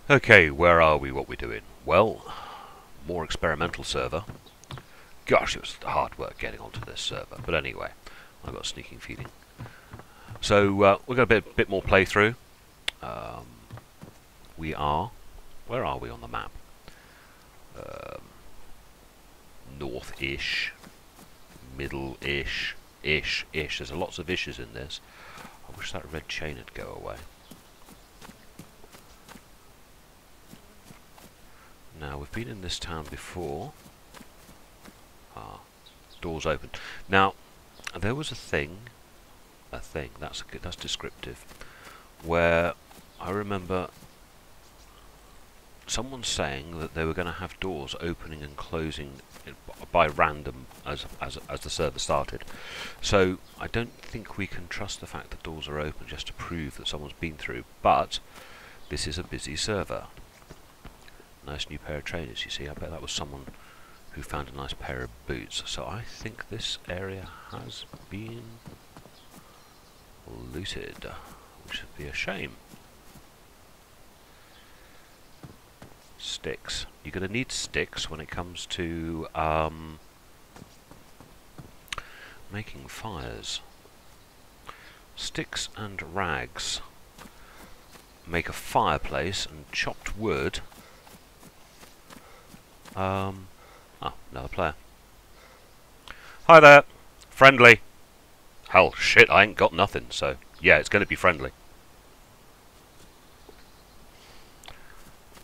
Okay, where are we? What we doing? Well, more experimental server. Gosh, it was hard work getting onto this server. But anyway, I've got a sneaking feeling. So we've got a bit more playthrough. Um, where are we on the map? North-ish, middle-ish, ish. There's lots of ishes in this. I wish that red chain would go away. Now, we've been in this town before. Ah, doors open. Now, there was a thing, that's descriptive, where I remember someone saying that they were going to have doors opening and closing by random as the server started. So I don't think we can trust the fact that doors are open just to prove that someone's been through, but this is a busy server. Nice new pair of trainers, you see. I bet that was someone who found a nice pair of boots. So I think this area has been looted, which would be a shame. Sticks. You're going to need sticks when it comes to making fires. Sticks and rags make a fireplace, and chopped wood. Another player. Hi there. Friendly. Hell, shit, I ain't got nothing, so yeah, it's going to be friendly.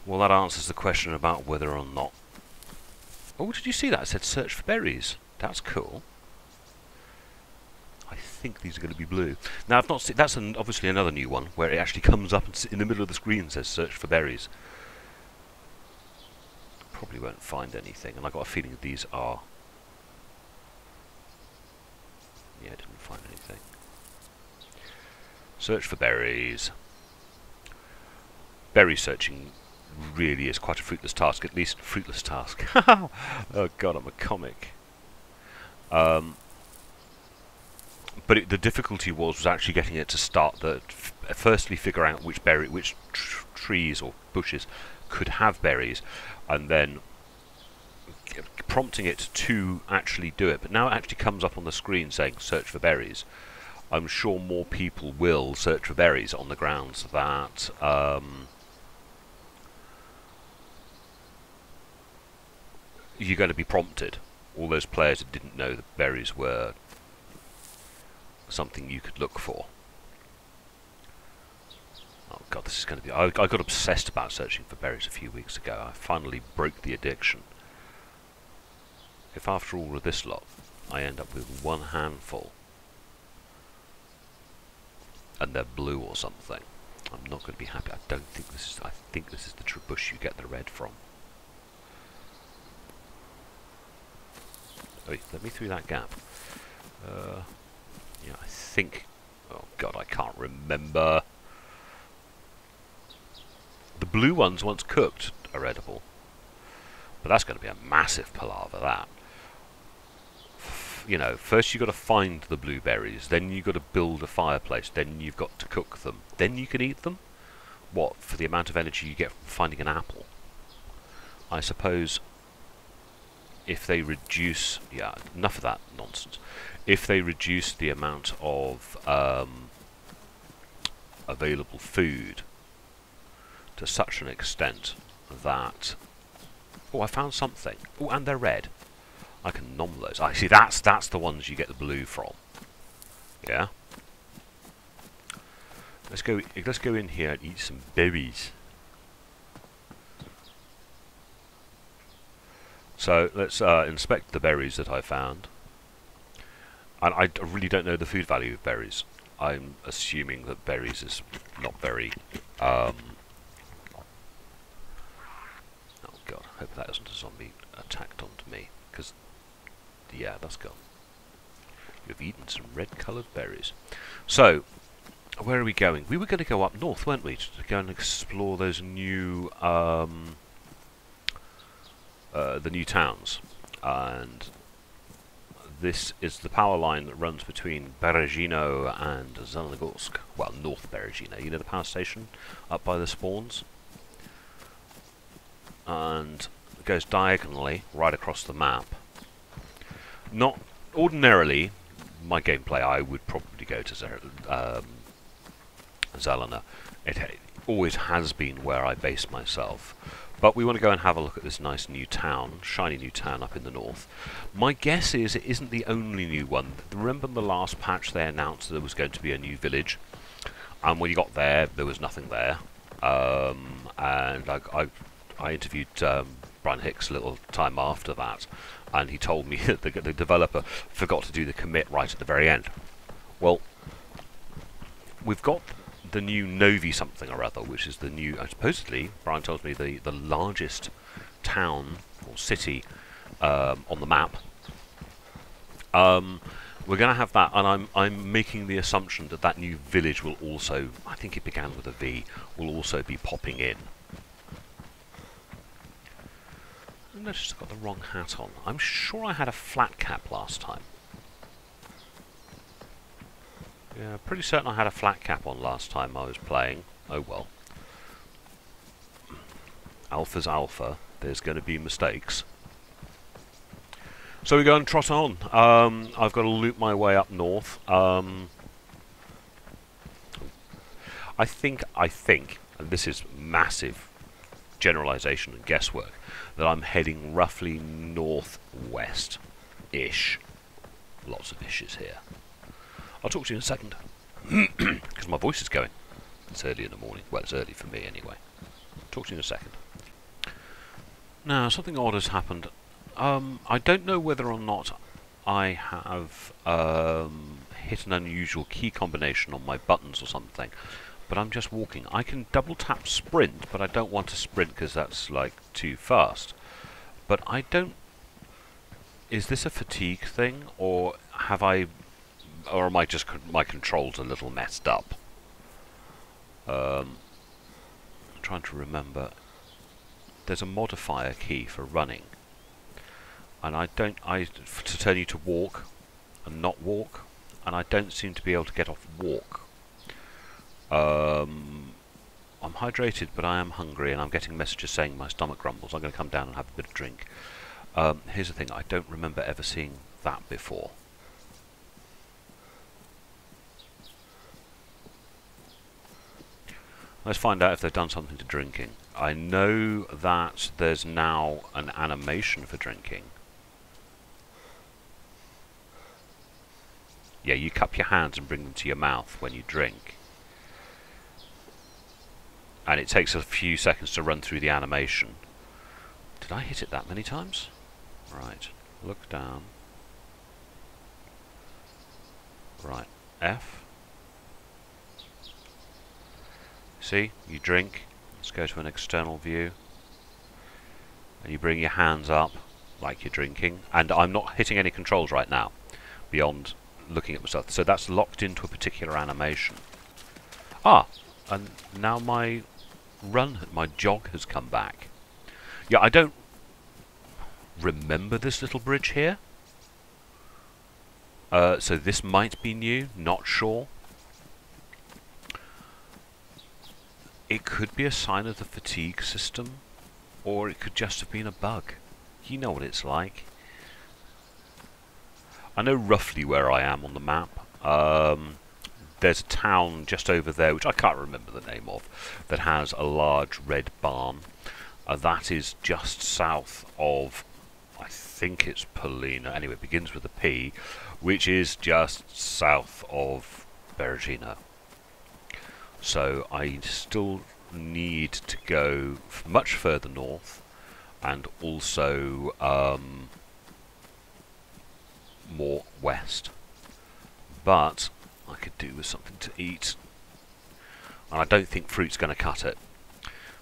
Well, that answers the question about whether or not... Oh, did you see that? It said search for berries. That's cool. I think these are going to be blue. Now, I've not seen... That's obviously another new one, where it actually comes up and in the middle of the screen and says search for berries. Probably won't find anything, and I got a feeling these are... Yeah, I didn't find anything. Search for berries. Berry searching really is quite a fruitless task, at least fruitless task. Oh god, I'm a comic. But the difficulty was actually getting it to start. Firstly, figure out which trees or bushes could have berries, and then prompting it to actually do it. But now it actually comes up on the screen saying search for berries. I'm sure more people will search for berries on the grounds that you're going to be prompted. All those players that didn't know that berries were something you could look for. Oh god, this is going to be... I got obsessed about searching for berries a few weeks ago. I finally broke the addiction. If after all of this lot, I end up with one handful, and they're blue or something, I'm not going to be happy. I think this is the bush you get the red from. Oh, let me through that gap. Yeah, I think... Oh god, I can't remember. The blue ones, once cooked, are edible. But that's going to be a massive palaver, that. You know, first you've got to find the blueberries, then you've got to build a fireplace, then you've got to cook them, then you can eat them? What, for the amount of energy you get from finding an apple? I suppose if they reduce... Yeah, enough of that nonsense. If they reduce the amount of available food to such an extent that... Oh, I found something. Oh, and they're red. I can nom those. I see. That's the ones you get the blue from. Yeah. Let's go in here and eat some berries. So let's inspect the berries that I found. And I really don't know the food value of berries. I'm assuming that berries is not very. Oh god! I hope that isn't a zombie attacked onto me, because. Yeah, that's gone. You've eaten some red-coloured berries. So, where are we going? We were going to go up north, weren't we? To go and explore those new, the new towns. And this is the power line that runs between Berezino and Zelnogorsk. Well, North Berezino. You know the power station up by the spawns? and it goes diagonally right across the map. Not ordinarily, my gameplay, I would probably go to Zelena. It always has been where I base myself. But we want to go and have a look at this nice new town, shiny new town up in the north. My guess is it isn't the only new one. Remember in the last patch they announced there was going to be a new village, and when you got there, there was nothing there. And I interviewed Brian Hicks a little time after that, and he told me that the developer forgot to do the commit right at the very end. Well, we've got the new Novi something or other, which is the new, supposedly, Brian tells me, the largest town or city on the map. We're going to have that, and I'm making the assumption that that new village will also, I think it began with a V, will also be popping in. I noticed I've got the wrong hat on. I'm sure I had a flat cap last time. Yeah, pretty certain I had a flat cap on last time I was playing. Oh well. Alpha's alpha. There's going to be mistakes. So we go and trot on. I've got to loop my way up north. I think, and this is massive generalization and guesswork, that I'm heading roughly northwest-ish. Lots of ishes here. I'll talk to you in a second, because my voice is going. It's early in the morning. Well, it's early for me anyway. Talk to you in a second. Now, something odd has happened. I don't know whether or not I have hit an unusual key combination on my buttons or something, but I'm just walking. I can double tap sprint, but I don't want to sprint because that's like too fast. But I don't... Is this a fatigue thing, or have I... Or am I just... my controls a little messed up? I'm trying to remember. There's a modifier key for running. And I don't... to turn you to walk and not walk. And I don't seem to be able to get off walk. I'm hydrated, but I am hungry, and I'm getting messages saying my stomach grumbles. I'm going to come down and have a bit of drink. Here's the thing. I don't remember ever seeing that before. Let's find out if they've done something to drinking. I know that there's now an animation for drinking. Yeah, you cup your hands and bring them to your mouth when you drink. And it takes a few seconds to run through the animation. Did I hit it that many times? Right, look down. Right, F. See, you drink. Let's go to an external view. And you bring your hands up like you're drinking. And I'm not hitting any controls right now, beyond looking at myself. So that's locked into a particular animation. Ah, and now my jog has come back. Yeah, I don't remember this little bridge here. So this might be new, not sure. It could be a sign of the fatigue system, or it could just have been a bug. You know what it's like. I know roughly where I am on the map. There's a town just over there, which I can't remember the name of, that has a large red barn. That is just south of, I think it's Polina. Anyway, it begins with a P, which is just south of Bergino. So I still need to go much further north, and also more west. But I could do with something to eat, and I don't think fruit's going to cut it.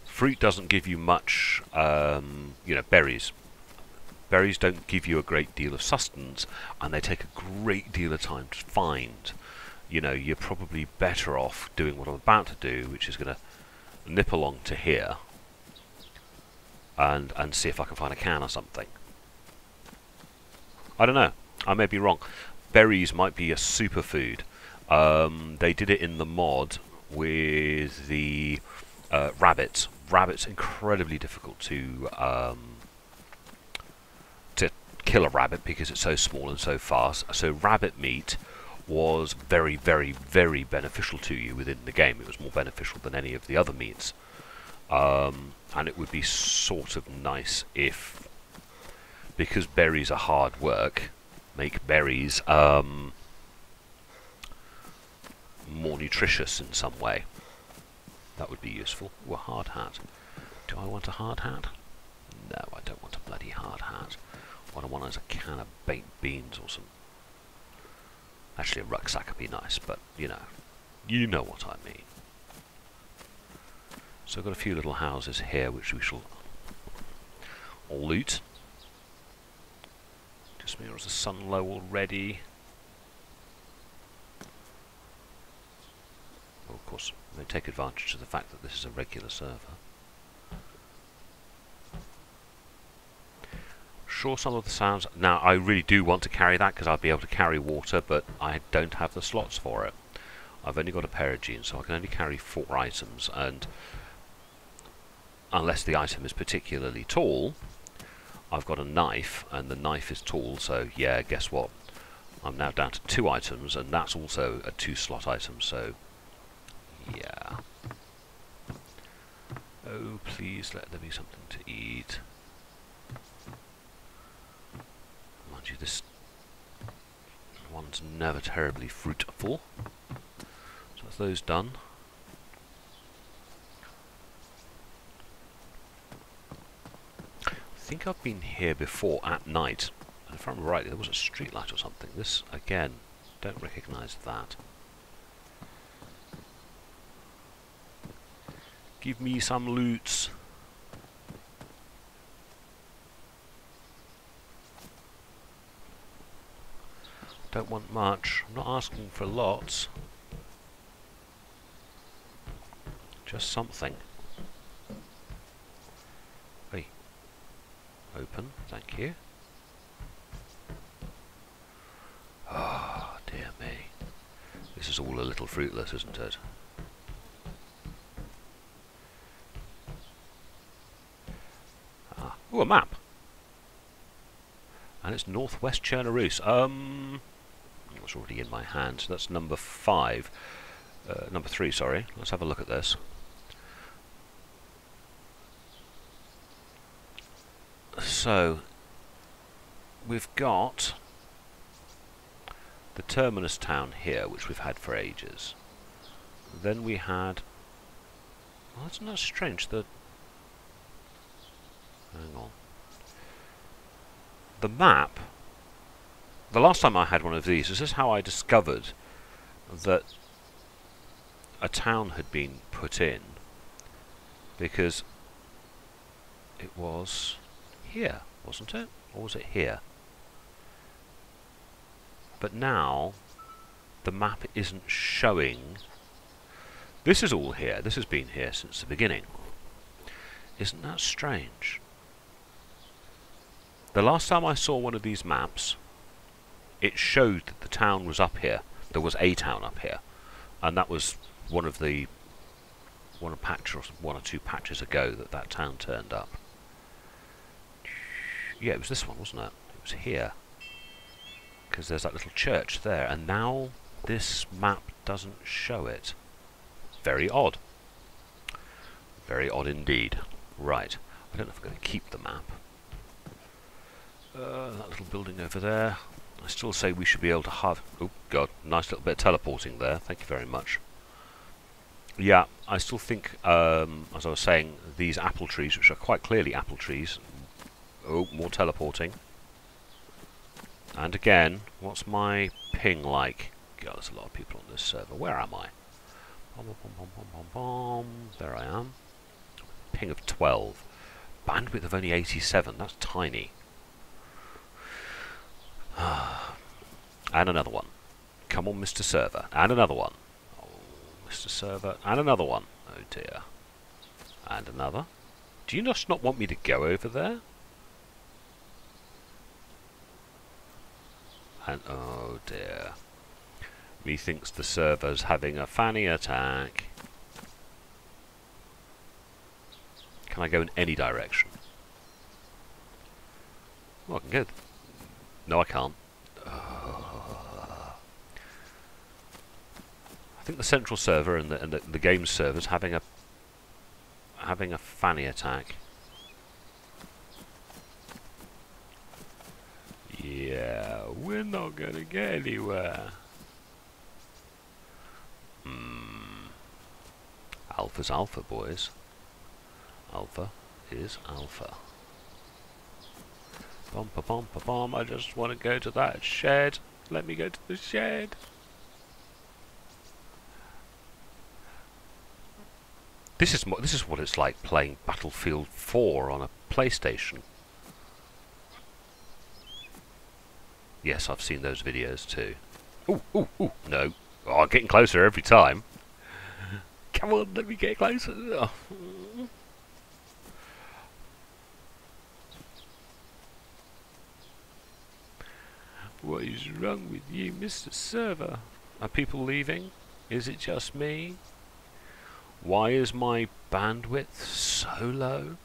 Fruit doesn't give you much, you know, berries. Berries don't give you a great deal of sustenance, and they take a great deal of time to find. You know, you're probably better off doing what I'm about to do, which is going to nip along to here and see if I can find a can or something. I don't know. I may be wrong. Berries might be a superfood. They did it in the mod with the rabbits. rabbit's incredibly difficult to kill a rabbit because it's so small and so fast. So rabbit meat was very, very, very beneficial to you within the game. It was more beneficial than any of the other meats. And it would be sort of nice if, because berries are hard work, make berries more nutritious in some way. That would be useful. Ooh, a hard hat. Do I want a hard hat? No, I don't want a bloody hard hat. What I want is a can of baked beans or some... Actually, a rucksack would be nice, but, you know what I mean. So I've got a few little houses here which we shall loot. Just me, or is the sun low already? Well, of course, they take advantage of the fact that this is a regular server. Sure, some of the sounds... Now, I really do want to carry that because I'll be able to carry water, but I don't have the slots for it. I've only got a pair of jeans, so I can only carry 4 items, and unless the item is particularly tall, I've got a knife, and the knife is tall, so yeah, guess what? I'm now down to 2 items, and that's also a 2-slot item, so yeah. Oh, please let there be something to eat. Mind you, this one's never terribly fruitful. So that's those done. I think I've been here before at night, and if I remember rightly, there was a street light or something. This, again, don't recognise that. Give me some loots. Don't want much. I'm not asking for lots. Just something. Hey. Open, thank you. Ah, oh, dear me. This is all a little fruitless, isn't it? Ah. Ooh, a map. And it's northwest Chernaroos. It's already in my hand, so that's number 5. Number 3, sorry. Let's have a look at this. So, we've got the terminus town here, which we've had for ages. Then we had... Well, that's not strange. Hang on. The map... The last time I had one of these, this is how I discovered that a town had been put in, because it was here, wasn't it? Or was it here? But now the map isn't showing. This is all here. This has been here since the beginning. Isn't that strange? The last time I saw one of these maps, it showed that the town was up here. There was a town up here, and that was one or 2 patches ago that town turned up. Yeah, it was this one, wasn't it? It was here, because there's that little church there, and now this map doesn't show it. Very odd. Very odd indeed. Right. I don't know if I'm going to keep the map. That little building over there. I still say we should be able to have... Oh, God. Nice little bit of teleporting there. Thank you very much. Yeah, I still think, as I was saying, these apple trees, which are quite clearly apple trees... Oh, more teleporting. And again, what's my ping like? God, there's a lot of people on this server. Where am I? Bom, bom, bom, bom, bom, bom. There I am. Ping of 12. Bandwidth of only 87. That's tiny. And another one. Come on, Mr. Server. And another one. Oh, Mr. Server. And another one. Oh, dear. And another. Do you just not want me to go over there? And, oh, dear. Methinks the server's having a fanny attack. Can I go in any direction? Well, I can go... No, I can't. I think the central server and the game server's having a fanny attack. Yeah, we're not gonna get anywhere. Alpha's alpha, boys. Alpha is alpha. Bum pa bum pa bum. I just want to go to that shed. Let me go to the shed. This is what it's like playing Battlefield 4 on a PlayStation. Yes, I've seen those videos too. Ooh, ooh, ooh, no. Oh, I'm getting closer every time. Come on, let me get closer. Oh. What is wrong with you, Mr. Server? Are people leaving? Is it just me? Why is my bandwidth so low?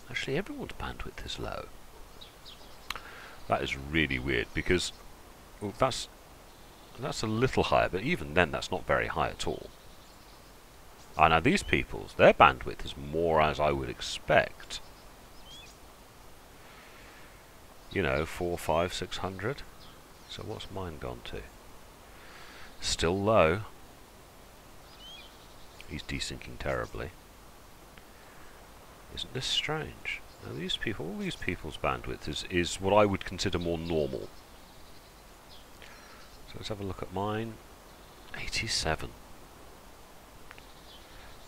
Actually, everyone's bandwidth is low. That is really weird because, well, that's a little higher, but even then that's not very high at all. Now these people's, their bandwidth is more as I would expect. You know, 400, 500, 600. So what's mine gone to? Still low. He's desyncing terribly. Isn't this strange? Now these people, all these people's bandwidth is what I would consider more normal. So let's have a look at mine. 87.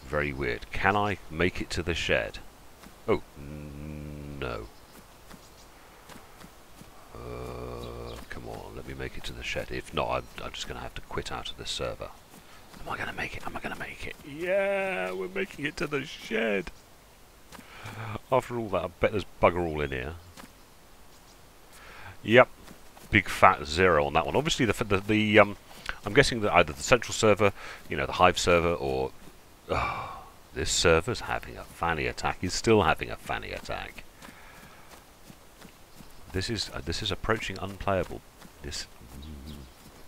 Very weird. Can I make it to the shed? Oh, no. Come on, let me make it to the shed. If not, I'm just going to have to quit out of this server. Am I going to make it? Am I going to make it? Yeah, we're making it to the shed. After all that, I bet there's bugger all in here. Yep, big fat 0 on that one. Obviously, I'm guessing that either the central server, you know, the Hive server, or this server's having a fanny attack. He's still having a fanny attack. This is approaching unplayable. This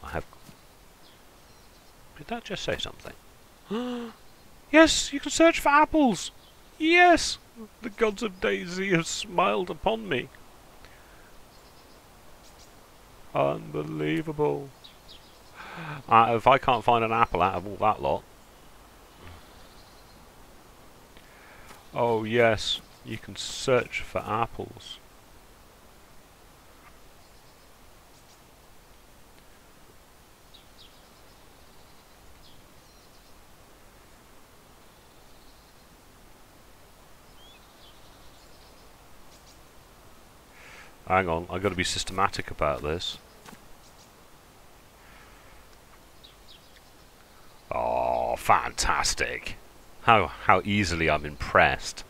I have. Did that just say something? Yes, you can search for apples. Yes, the gods of Dayz have smiled upon me. Unbelievable. If I can't find an apple out of all that lot. Oh yes, you can search for apples. Hang on, I've got to be systematic about this. Oh, fantastic! How easily I'm impressed.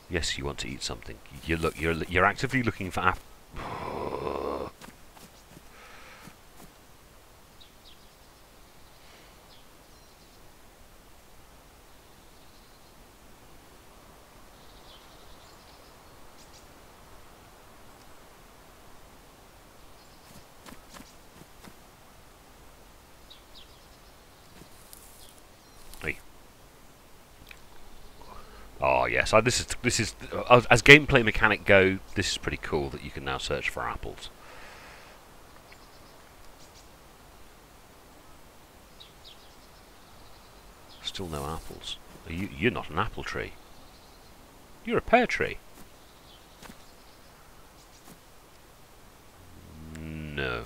Yes, you want to eat something. You're actively looking for Oh yes, this is as gameplay mechanic go. This is pretty cool that you can now search for apples. Still no apples. You're not an apple tree. You're a pear tree. No,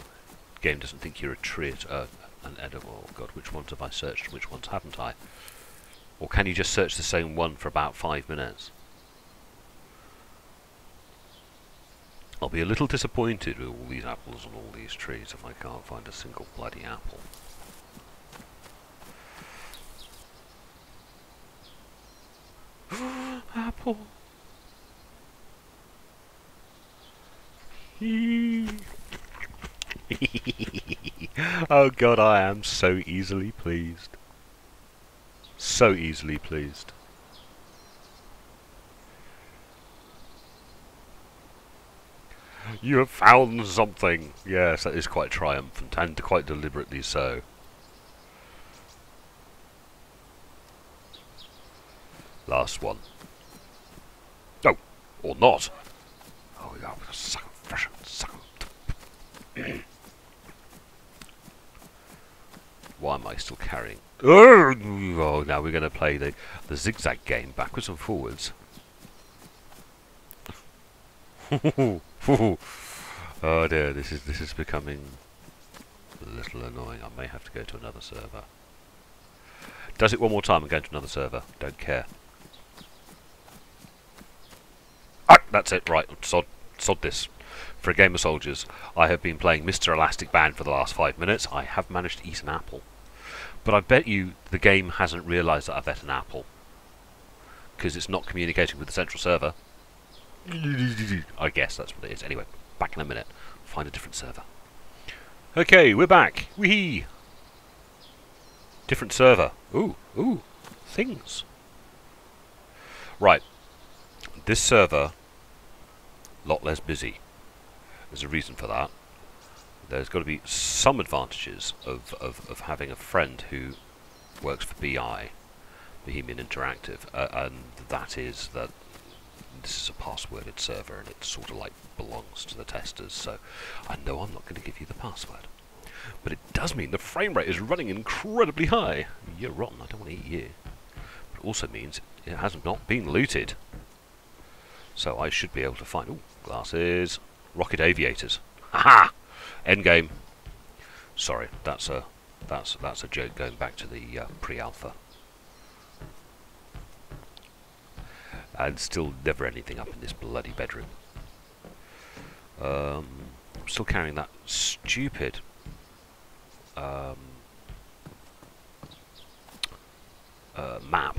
game doesn't think you're a tree. An edible. Oh God, which ones have I searched? Which ones haven't I? Or can you just search the same one for about 5 minutes? I'll be a little disappointed with all these apples and all these trees if I can't find a single bloody apple. Apple! Oh God, I am so easily pleased. So easily pleased. You have found something! Yes, that is quite triumphant, and quite deliberately so. Last one. Oh, or not. Oh, yeah, suck Why am I still carrying? Oh, now we're going to play the zigzag game, backwards and forwards. Oh dear, this is becoming a little annoying. I may have to go to another server. Does it one more time and go to another server. Don't care. Ah, that's it. Right, sod this. For a game of soldiers, I have been playing Mr. Elastic Band for the last 5 minutes. I have managed to eat an apple. But I bet you the game hasn't realised that I've ate an apple. Because it's not communicating with the central server. I guess that's what it is. Anyway, back in a minute. Find a different server. Okay, we're back. Whee! Different server. Ooh, things. Right. This server, a lot less busy. There's a reason for that. There's got to be some advantages of having a friend who works for BI, Bohemian Interactive, and that is that this is a passworded server and it sort of like belongs to the testers, so I know I'm not going to give you the password. But it does mean the frame rate is running incredibly high. You're rotten, I don't want to eat you. But it also means it has not been looted. So I should be able to find... Ooh, glasses. Rocket aviators. Haha! Endgame. Sorry, that's a joke going back to the pre-alpha. And still never anything up in this bloody bedroom. I'm still carrying that stupid map.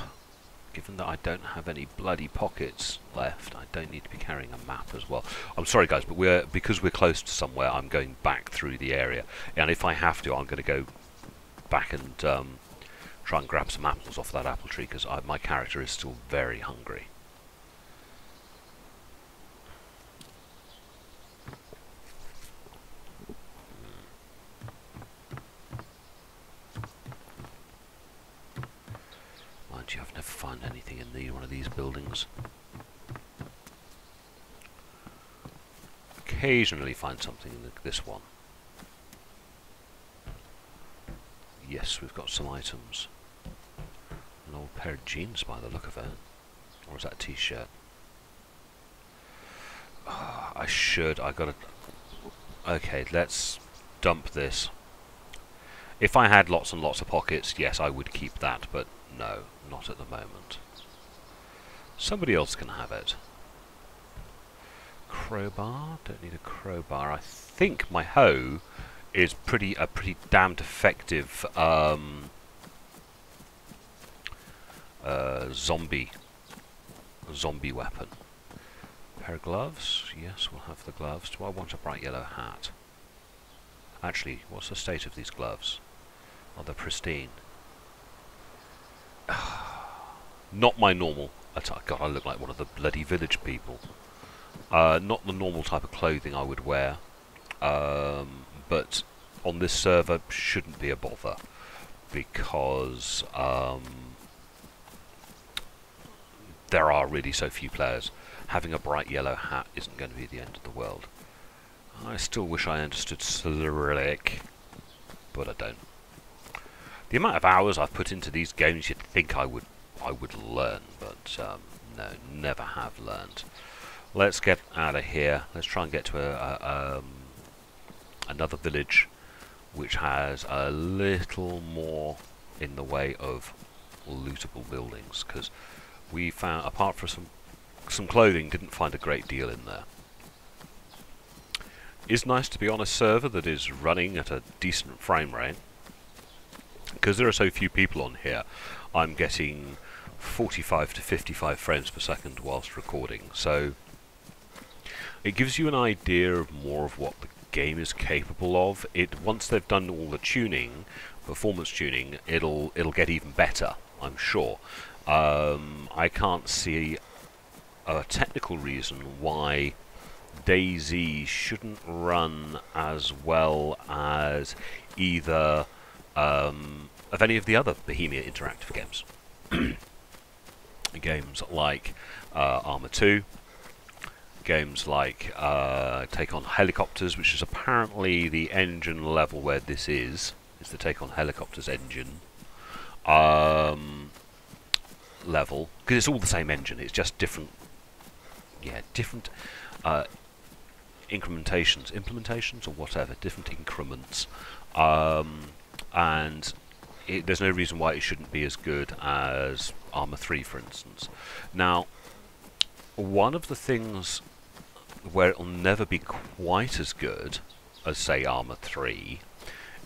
Given that I don't have any bloody pockets left, I don't need to be carrying a map as well. I'm sorry guys, but because we're close to somewhere, I'm going back through the area. And if I have to, I'm going to go back and try and grab some apples off that apple tree, because my character is still very hungry. I've never found anything in one of these buildings. Occasionally find something in this one. Yes, we've got some items. An old pair of jeans by the look of it. Or is that a t-shirt? Oh, I gotta... Okay, let's dump this. If I had lots and lots of pockets, yes, I would keep that, but no, not at the moment. Somebody else can have it. Crowbar? Don't need a crowbar. I think my hoe is a pretty damned effective zombie weapon. Pair of gloves? Yes, we'll have the gloves. Do I want a bright yellow hat? Actually, what's the state of these gloves? Oh, they're pristine. Not my normal attire. God, I look like one of the bloody village people. Not the normal type of clothing I would wear. But on this server shouldn't be a bother, because there are really so few players. Having a bright yellow hat isn't going to be the end of the world. I still wish I understood Cyrillic, but I don't. The amount of hours I've put into these games, you'd think I would learn, but no, never have learned. Let's get out of here. Let's try and get to another village which has a little more in the way of lootable buildings, because we found, apart from some clothing, didn't find a great deal in there. It's nice to be on a server that is running at a decent frame rate. Because there are so few people on here, I'm getting 45 to 55 frames per second whilst recording, so it gives you an idea of more of what the game is capable of. Once they've done all the tuning, performance tuning, it'll get even better, I'm sure. I can't see a technical reason why Dayz shouldn't run as well as either of any of the other Bohemia interactive games. Games like Armour 2, games like Take on Helicopters, which is apparently the engine level where this is the Take on Helicopters engine level, because it's all the same engine, it's just different, different implementations or whatever, different increments, and there's no reason why it shouldn't be as good as Armour 3, for instance. Now, one of the things where it'll never be quite as good as, say, Armour 3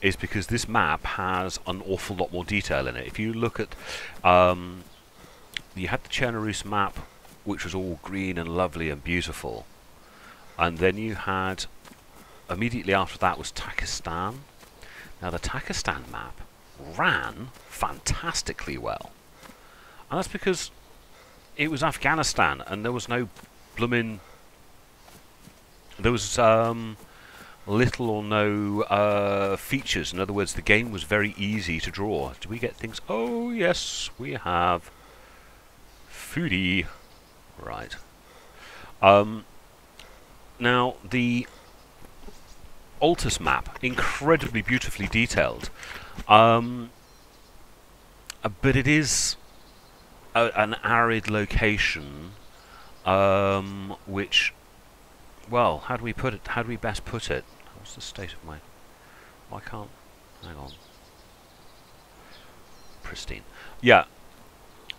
is because this map has an awful lot more detail in it. If you look at, you had the Chernobyl map, which was all green and lovely and beautiful, and then you had, immediately after that was Takistan. Now the Takistan map ran fantastically well, and that's because it was Afghanistan and there was no blooming, there was little or no features. In other words, the game was very easy to draw. Do we get things? Oh yes, we have foodie. Right. Now the Altus map, incredibly beautifully detailed, but it is an arid location, which, well, how do we put it? How do we best put it? What's the state of my? Why can't? Hang on. Pristine. Yeah.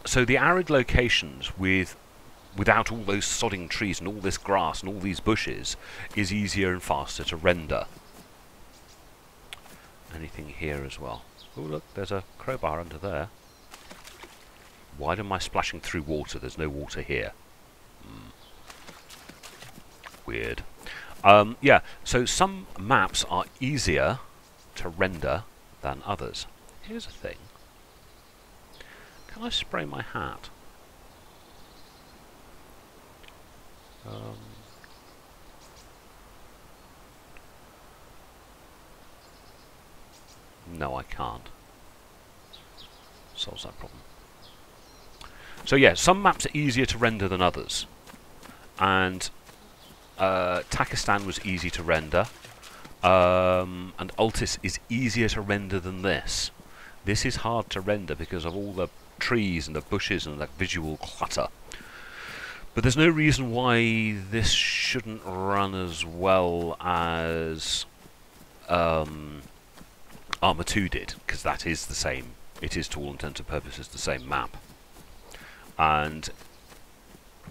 So the arid locations without all those sodding trees and all this grass and all these bushes is easier and faster to render. Anything here as well? Oh look, there's a crowbar under there. Why am I splashing through water? There's no water here. Weird. Yeah, so some maps are easier to render than others. Here's a thing. Can I spray my hat? No, I can't. Solves that problem. So yeah, some maps are easier to render than others, and Takistan was easy to render, and Altus is easier to render than this. This is hard to render because of all the trees and the bushes and the visual clutter. But there's no reason why this shouldn't run as well as Armour 2 did, because that is the same. It is, to all intents and purposes, the same map. And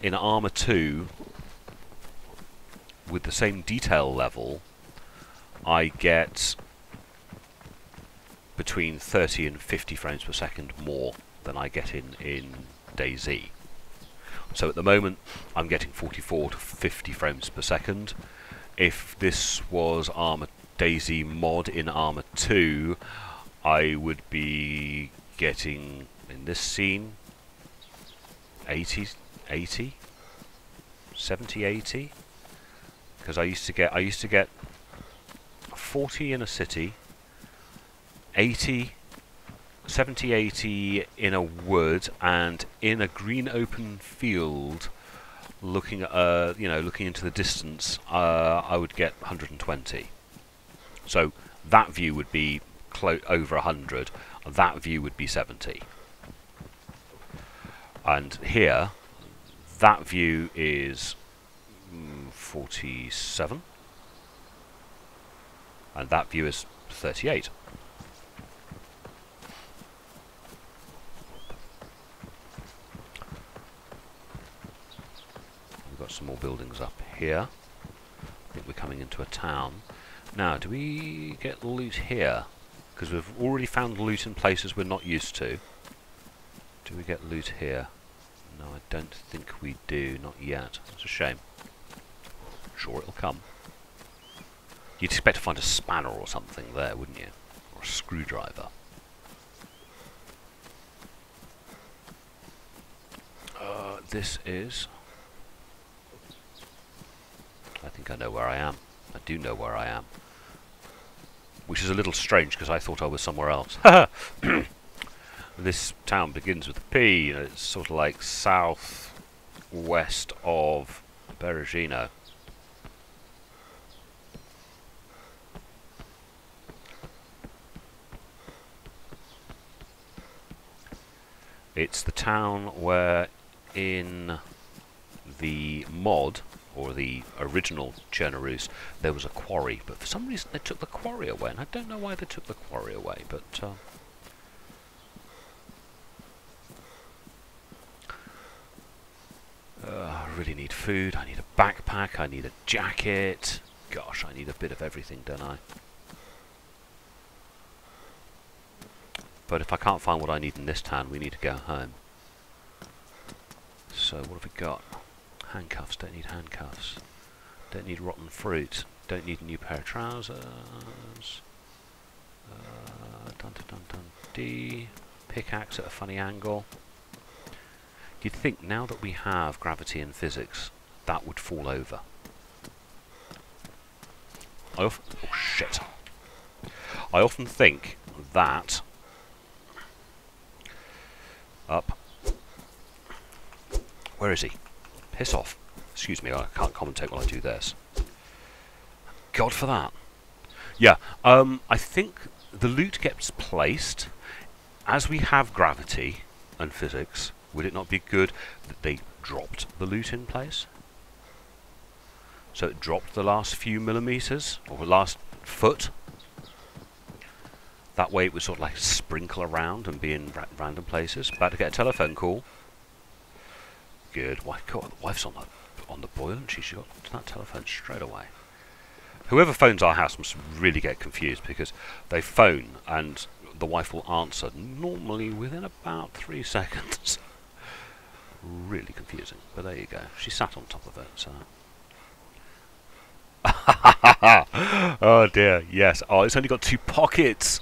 in Armour 2, with the same detail level, I get between 30 and 50 frames per second more than I get in Dayz. So at the moment I'm getting 44 to 50 frames per second. If this was Dayz mod in Armour 2, I would be getting, in this scene, 80, 70, 80, because I used to get 40 in a city, 80, 70, 80 in a wood, and in a green open field, looking at looking into the distance, I would get 120. So that view would be over 100, and that view would be 70. And here, that view is 47, and that view is 38. We've got some more buildings up here. I think we're coming into a town. Now, do we get loot here? Because we've already found loot in places we're not used to. Do we get loot here? No, I don't think we do, not yet. It's a shame. Sure, it'll come. You'd expect to find a spanner or something there, wouldn't you? Or a screwdriver. This is I think I know where I am. I do know where I am. Which is a little strange because I thought I was somewhere else. This town begins with a P. It's sort of like south-west of Perugino. It's the town where in the mod, or the original Generous, there was a quarry, but for some reason they took the quarry away, and I don't know why they took the quarry away, but I really need food, I need a backpack, I need a jacket. Gosh, I need a bit of everything, don't I? But if I can't find what I need in this town, we need to go home. So what have we got? Handcuffs, don't need handcuffs. Don't need rotten fruit. Don't need a new pair of trousers. Dun dun dun dun D. Pickaxe at a funny angle. You'd think now that we have gravity and physics, that would fall over. Oh shit. I often think that up. Where is he? Piss off. Excuse me, I can't commentate while I do this. God for that. Yeah, I think the loot gets placed as we have gravity and physics. Would it not be good that they dropped the loot in place? So it dropped the last few millimeters, or the last foot. That way it would sort of like sprinkle around and be in random places. About to get a telephone call. Good. God, the wife's on the boil, and she got to that telephone straight away. Whoever phones our house must really get confused because they phone and the wife will answer normally within about 3 seconds. Really confusing, but there you go. She sat on top of it, so. Oh dear, yes. Oh, it's only got 2 pockets.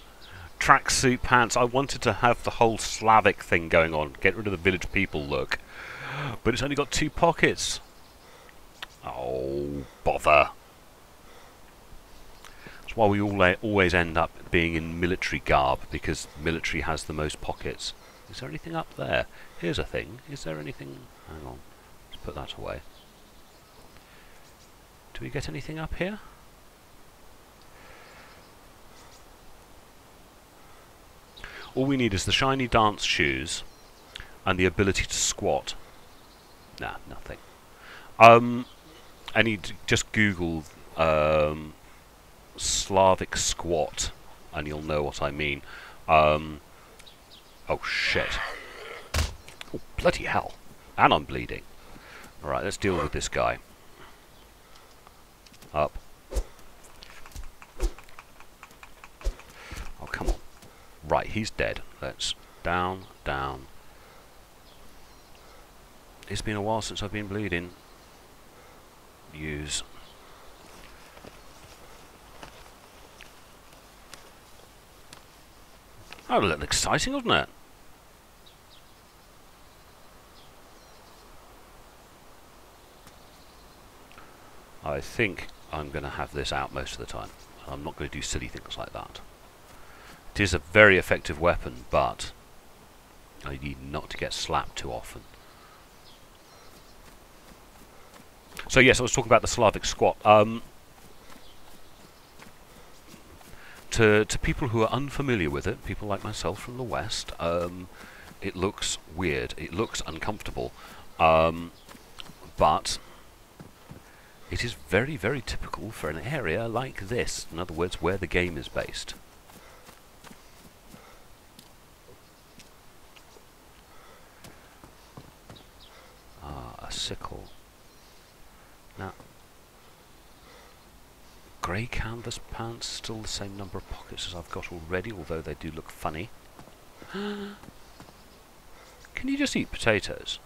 Tracksuit pants. I wanted to have the whole Slavic thing going on, get rid of the village people look, but it's only got 2 pockets. Oh, bother. That's why we always end up being in military garb, because military has the most pockets. Is there anything up there? Here's a thing. Is there anything? Hang on. Let's put that away. Do we get anything up here? All we need is the shiny dance shoes and the ability to squat. Nah, nothing. I need to just Google Slavic squat and you'll know what I mean. Oh shit. Oh bloody hell. And I'm bleeding. Alright, let's deal with this guy. Up. Oh come on. Right, he's dead. Let's down, down. It's been a while since I've been bleeding. Use. Oh, a little exciting, wasn't it? I think I'm going to have this out most of the time. I'm not going to do silly things like that. It is a very effective weapon, but I need not to get slapped too often. So yes, I was talking about the Slavic squat. To people who are unfamiliar with it, people like myself from the West, it looks weird. It looks uncomfortable, but it is very, very typical for an area like this. In other words, where the game is based. A sickle. Now, grey canvas pants, still the same number of pockets as I've got already, although they do look funny. Can you just eat potatoes?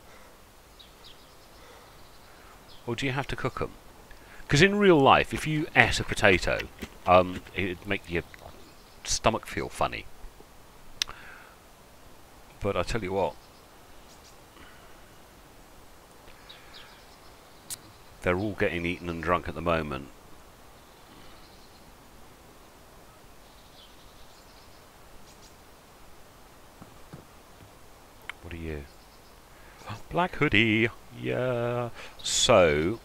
Or do you have to cook them? Because in real life, if you ate a potato, it'd make your stomach feel funny. But I tell you what, They're all getting eaten and drunk at the moment. What are you? Black hoodie! Yeah! So,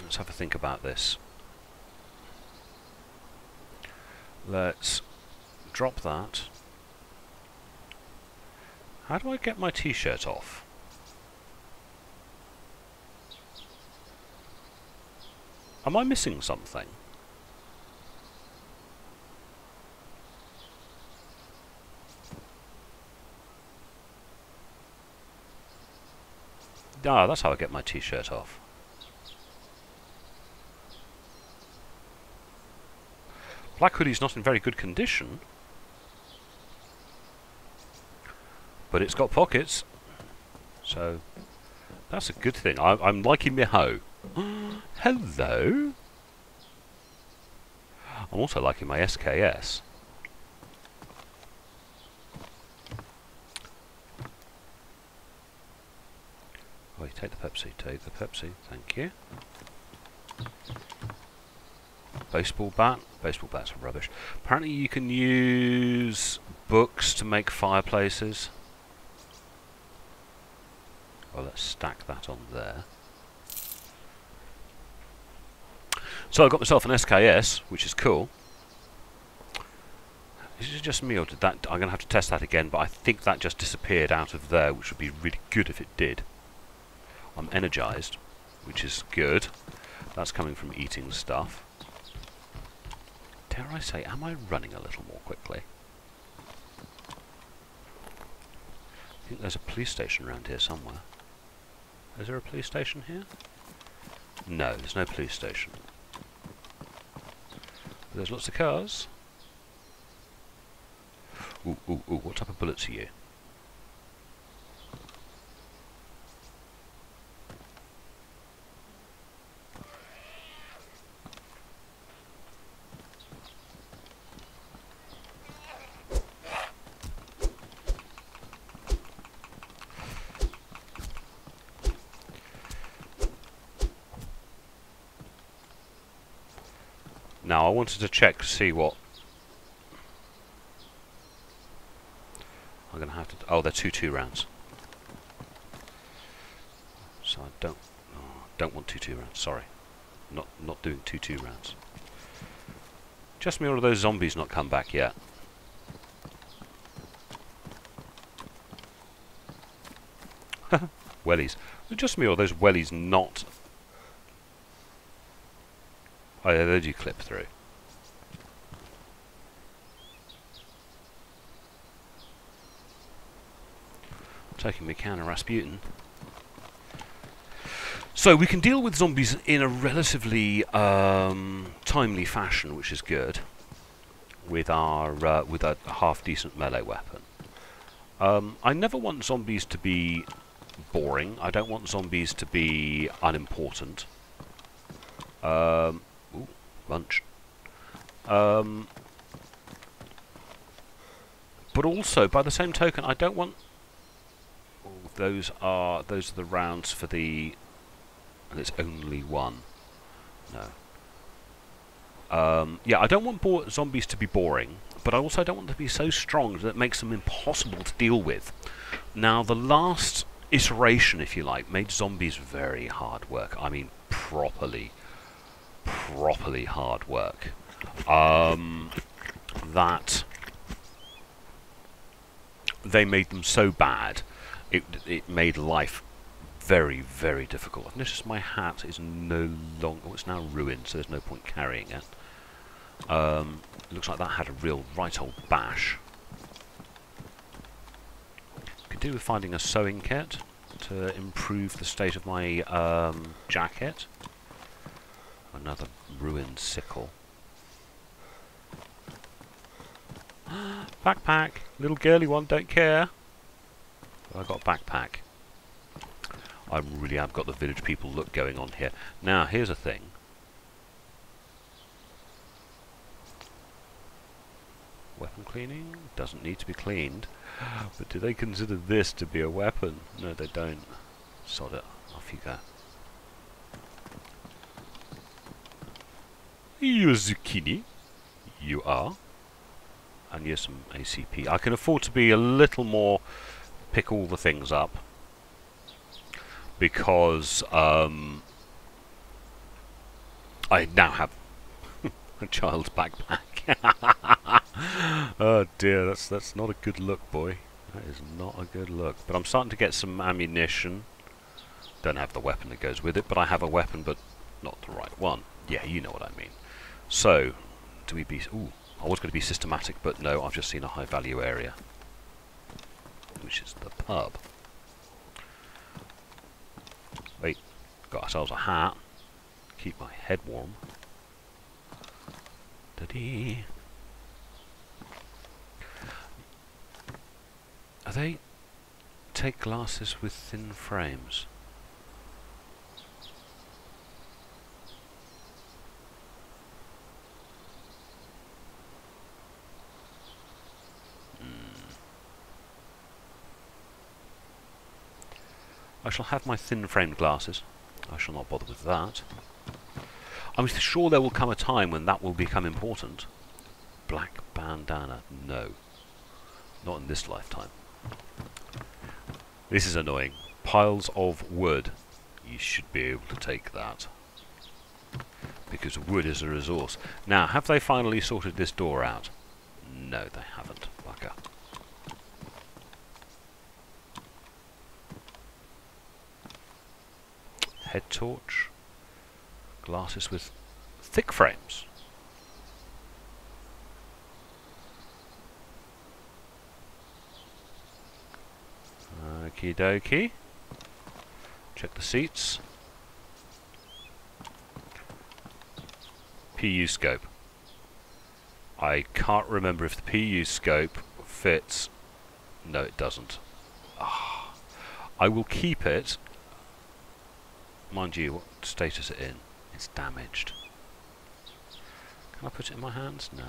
let's have a think about this. Let's drop that. How do I get my t-shirt off? Am I missing something? Ah, that's how I get my t-shirt off. Black hoodie's not in very good condition, but it's got pockets, so that's a good thing. I'm liking my hoe. Hello. I'm also liking my SKS. Oh, you take the Pepsi. Take the Pepsi. Thank you. Baseball bat. Baseball bats are rubbish. Apparently you can use books to make fireplaces. Well, let's stack that on there. So I got myself an SKS, which is cool. Is it just me, or did that... I'm going to have to test that again, but I think that just disappeared out of there, which would be really good if it did. I'm energized, which is good. That's coming from eating stuff. Dare I say, am I running a little more quickly? I think there's a police station around here somewhere. Is there a police station here? No, there's no police station. But there's lots of cars. Ooh, ooh, ooh, what type of bullets are you? Now, I wanted to check to see what... I'm going to have to... Oh, they're 2-2 rounds. So I don't want 2-2 rounds, sorry. Not doing 2-2 rounds. Just me, or are those zombies not come back yet? Wellies. Just me, or those wellies not... Oh yeah, they do clip through. Taking me can of Rasputin. So we can deal with zombies in a relatively timely fashion, which is good, with our with a half-decent melee weapon. I never want zombies to be boring. I don't want zombies to be unimportant. Ooh, lunch. But also, by the same token, I don't want... Oh, those are the rounds for the... And it's only one. No. Yeah, I don't want zombies to be boring, but I also don't want them to be so strong that it makes them impossible to deal with. Now, the last iteration, if you like, made zombies very hard work. I mean, properly hard work. That they made them so bad, it made life very, very difficult. I've noticed my hat is no longer... Oh, it's now ruined, so there's no point carrying it. Looks like that had a real right old bash. Could do with finding a sewing kit to improve the state of my jacket. Another ruined sickle. Backpack! Little girly one, don't care. I got a backpack. I really have got the village people look going on here. Now, here's a thing. Weapon cleaning? Doesn't need to be cleaned. But do they consider this to be a weapon? No, they don't. Sod it. Off you go. You a zucchini? You are. And here's some ACP. I can afford to be a little more... pick all the things up. Because I now have a child's backpack. Oh dear, that's not a good look, boy. That is not a good look. But I'm starting to get some ammunition. Don't have the weapon that goes with it, but I have a weapon, but not the right one. Yeah, you know what I mean. So, do we be... Ooh, I was going to be systematic, but no, I've just seen a high-value area. Which is the pub. Wait, got ourselves a hat. Keep my head warm. Da-dee. Are they... take glasses with thin frames? I shall have my thin-framed glasses. I shall not bother with that. I'm sure there will come a time when that will become important. Black bandana. No. Not in this lifetime. This is annoying. Piles of wood. You should be able to take that. Because wood is a resource. Now, have they finally sorted this door out? No, they haven't. Bugger. Head torch. Glasses with thick frames. Okie dokie. Check the seats. PU scope. I can't remember if the PU scope fits. No, it doesn't. Ah, I will keep it. Mind you, what state is it in? It's damaged. Can I put it in my hands? No.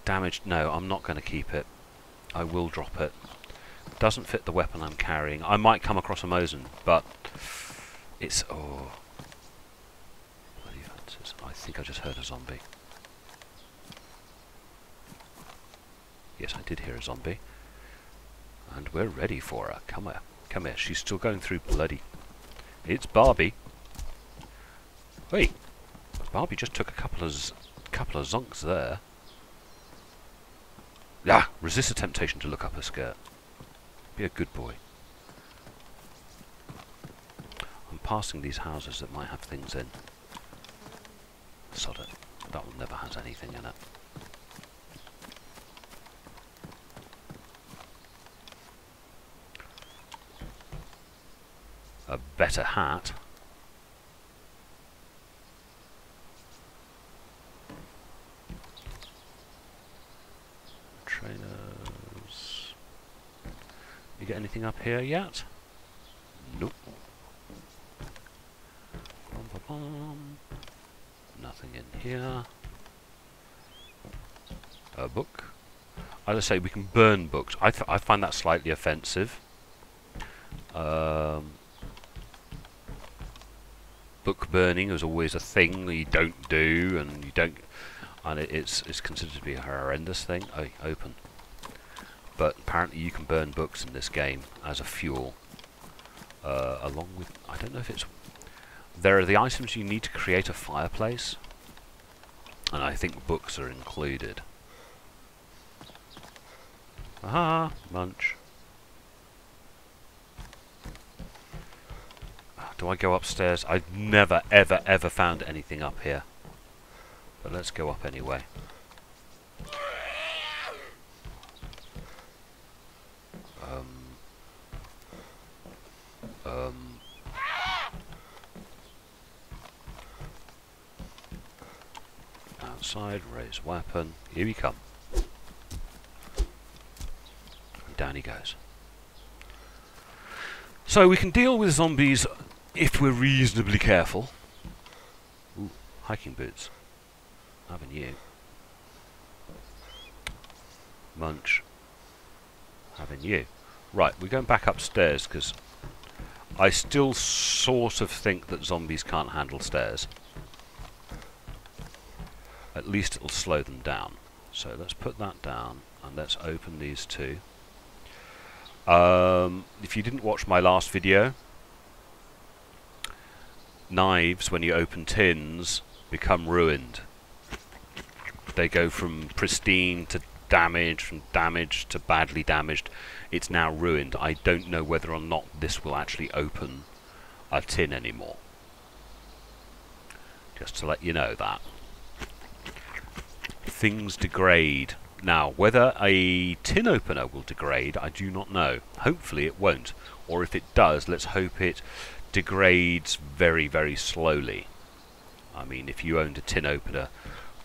Damaged? No, I'm not going to keep it. I will drop it. Doesn't fit the weapon I'm carrying. I might come across a Mosin, but it's... oh. Bloody fences. I think I just heard a zombie. Yes, I did hear a zombie. And we're ready for her. Come here. Come here. She's still going through bloody... It's Barbie. Wait. Barbie just took a couple of zonks there. Ah! Resist the temptation to look up her skirt. Be a good boy. I'm passing these houses that might have things in. Sod it. That one never has anything in it. A better hat. Trainers. You get anything up here yet? Nope. Bum, bum, bum. Nothing in here. A book. As I say, we can burn books. I find that slightly offensive. Book burning is always a thing that you don't do, and you don't, and it's considered to be a horrendous thing. Oh, open. But apparently you can burn books in this game as a fuel, along with, I don't know if it's, there are the items you need to create a fireplace, and I think books are included. Aha, munch. Do I go upstairs? I've never, ever, ever found anything up here. But let's go up anyway. Outside, raise weapon. Here we come. And down he goes. So we can deal with zombies if we're reasonably careful. Ooh, hiking boots. Having you. Munch. Having you. Right, we're going back upstairs because I still sort of think that zombies can't handle stairs. at least it'll slow them down. So let's put that down and let's open these two. If you didn't watch my last video, knives, when you open tins, become ruined. They go from pristine to damaged, from damaged to badly damaged. It's now ruined. I don't know whether or not this will actually open a tin anymore. Just to let you know that. Things degrade. Now, whether a tin opener will degrade, I do not know. Hopefully it won't. Or if it does, let's hope it degrades very, very slowly. I mean, if you owned a tin opener,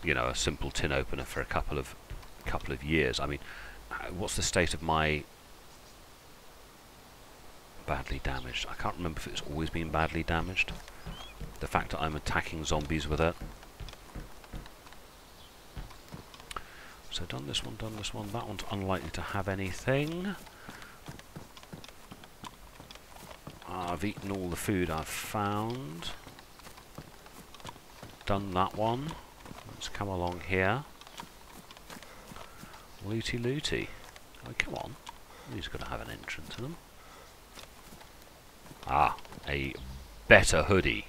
you know, a simple tin opener for a couple of years, I mean, what's the state of my badly damaged? I can't remember if it's always been badly damaged. The fact that I'm attacking zombies with it. So done this one, done this one. That one's unlikely to have anything. I've eaten all the food I've found. Done that one. Let's come along here. Looty looty. Oh, come on. These are going to have an entrance in them. Ah, a better hoodie.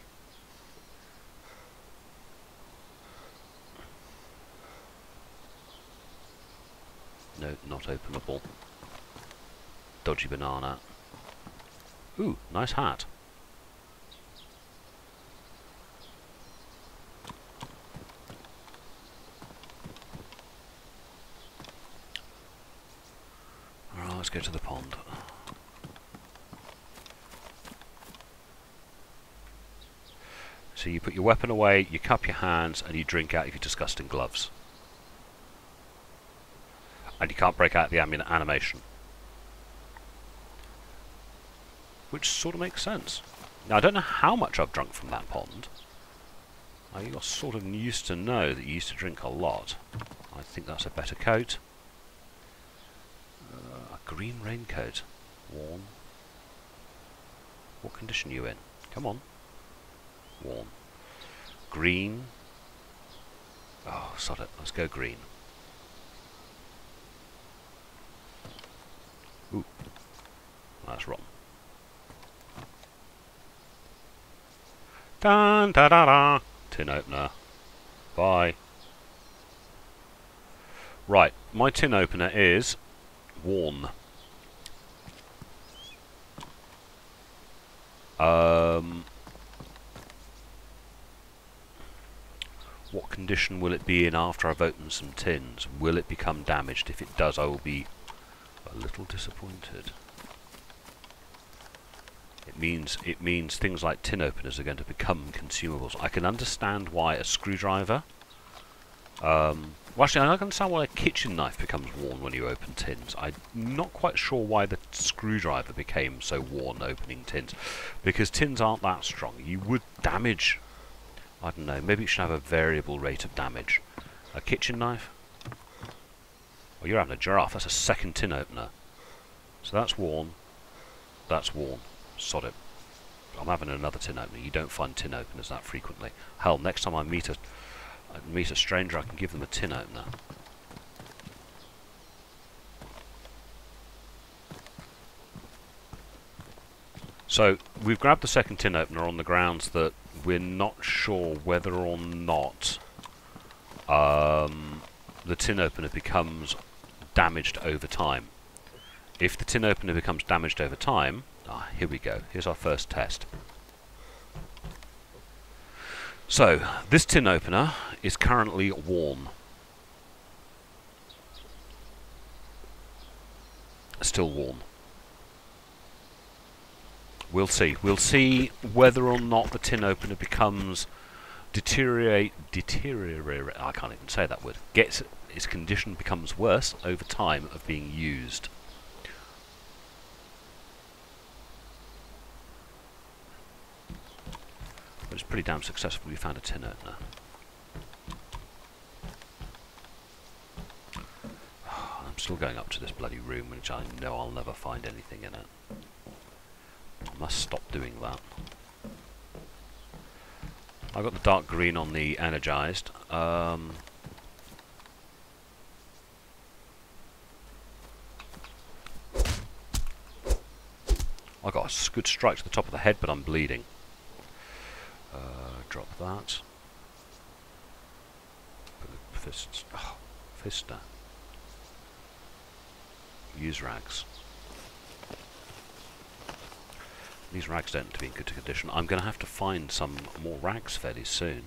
No, not openable. Dodgy banana. Ooh, nice hat. Alright, let's go to the pond. So you put your weapon away, you cup your hands, and you drink out of your disgusting gloves. And you can't break out the animation. Which sort of makes sense. Now, I don't know how much I've drunk from that pond. You're sort of used to know that you used to drink a lot. I think that's a better coat. A green raincoat. Warm. What condition are you in? Come on. Warm. Green. Oh, sod it. Let's go green. Ooh. That's wrong. Dun da da da. Tin opener. Bye. Right, my tin opener is worn. What condition will it be in after I've opened some tins? Will it become damaged? If it does, I will be a little disappointed. It means things like tin openers are going to become consumables. I can understand why a screwdriver. Well, actually, I can understand why a kitchen knife becomes worn when you open tins. I'm not quite sure why the screwdriver became so worn opening tins, because tins aren't that strong. You would damage. I don't know. Maybe it should have a variable rate of damage. A kitchen knife. Oh, you're having a giraffe. That's a second tin opener. So that's worn. That's worn. Sod it. I'm having another tin opener. You don't find tin openers that frequently. Hell, next time I meet a stranger, I can give them a tin opener. So we've grabbed the second tin opener on the grounds that we're not sure whether or not the tin opener becomes damaged over time. If the tin opener becomes damaged over time, here we go. Here's our first test. So, this tin opener is currently worn. Still worn. We'll see. We'll see whether or not the tin opener becomes deteriorate. I can't even say that word. Its condition becomes worse over time of being used. But it's pretty damn successful. We found a tin opener. I'm still going up to this bloody room, which I know I'll never find anything in it. I must stop doing that. I've got the dark green on the energised. I got a good strike to the top of the head, but I'm bleeding. Drop that. Fists. Oh, Fister. Use rags. These rags don't need to be in good condition. I'm going to have to find some more rags fairly soon.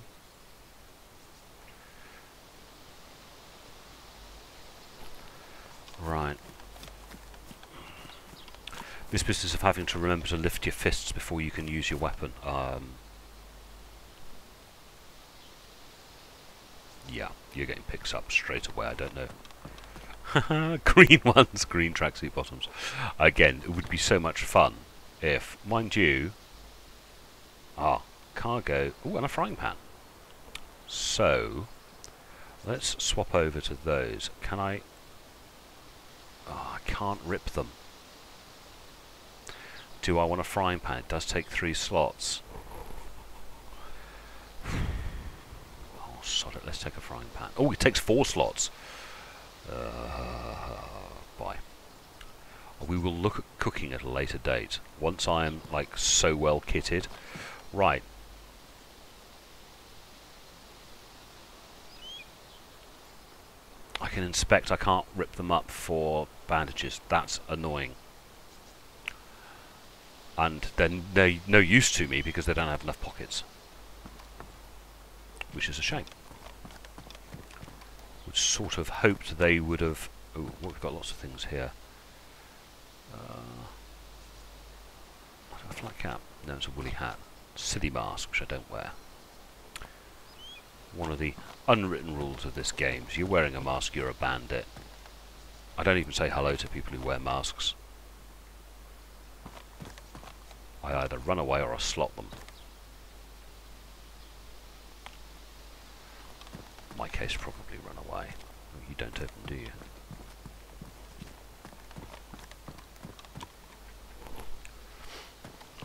Right. This business of having to remember to lift your fists before you can use your weapon. Yeah, you're getting picked up straight away, I don't know. Green ones, green tracksuit bottoms. Again, it would be so much fun if, mind you, cargo, ooh, and a frying pan. So, let's swap over to those. Can I? Oh, I can't rip them. Do I want a frying pan? It does take 3 slots. Oh, sod it, let's take a frying pan. Oh, it takes 4 slots. Bye. We will look at cooking at a later date, once I am, like, so well kitted. Right. I can inspect, I can't rip them up for bandages. That's annoying. And then they're no use to me because they don't have enough pockets. Which is a shame. Which sort of hoped they would have... Oh, well, we've got lots of things here. A flat cap. No, it's a woolly hat. Silly mask, which I don't wear. One of the unwritten rules of this game is you're wearing a mask, you're a bandit. I don't even say hello to people who wear masks. I either run away or I slot them. In my case, probably run away. You don't open, do you?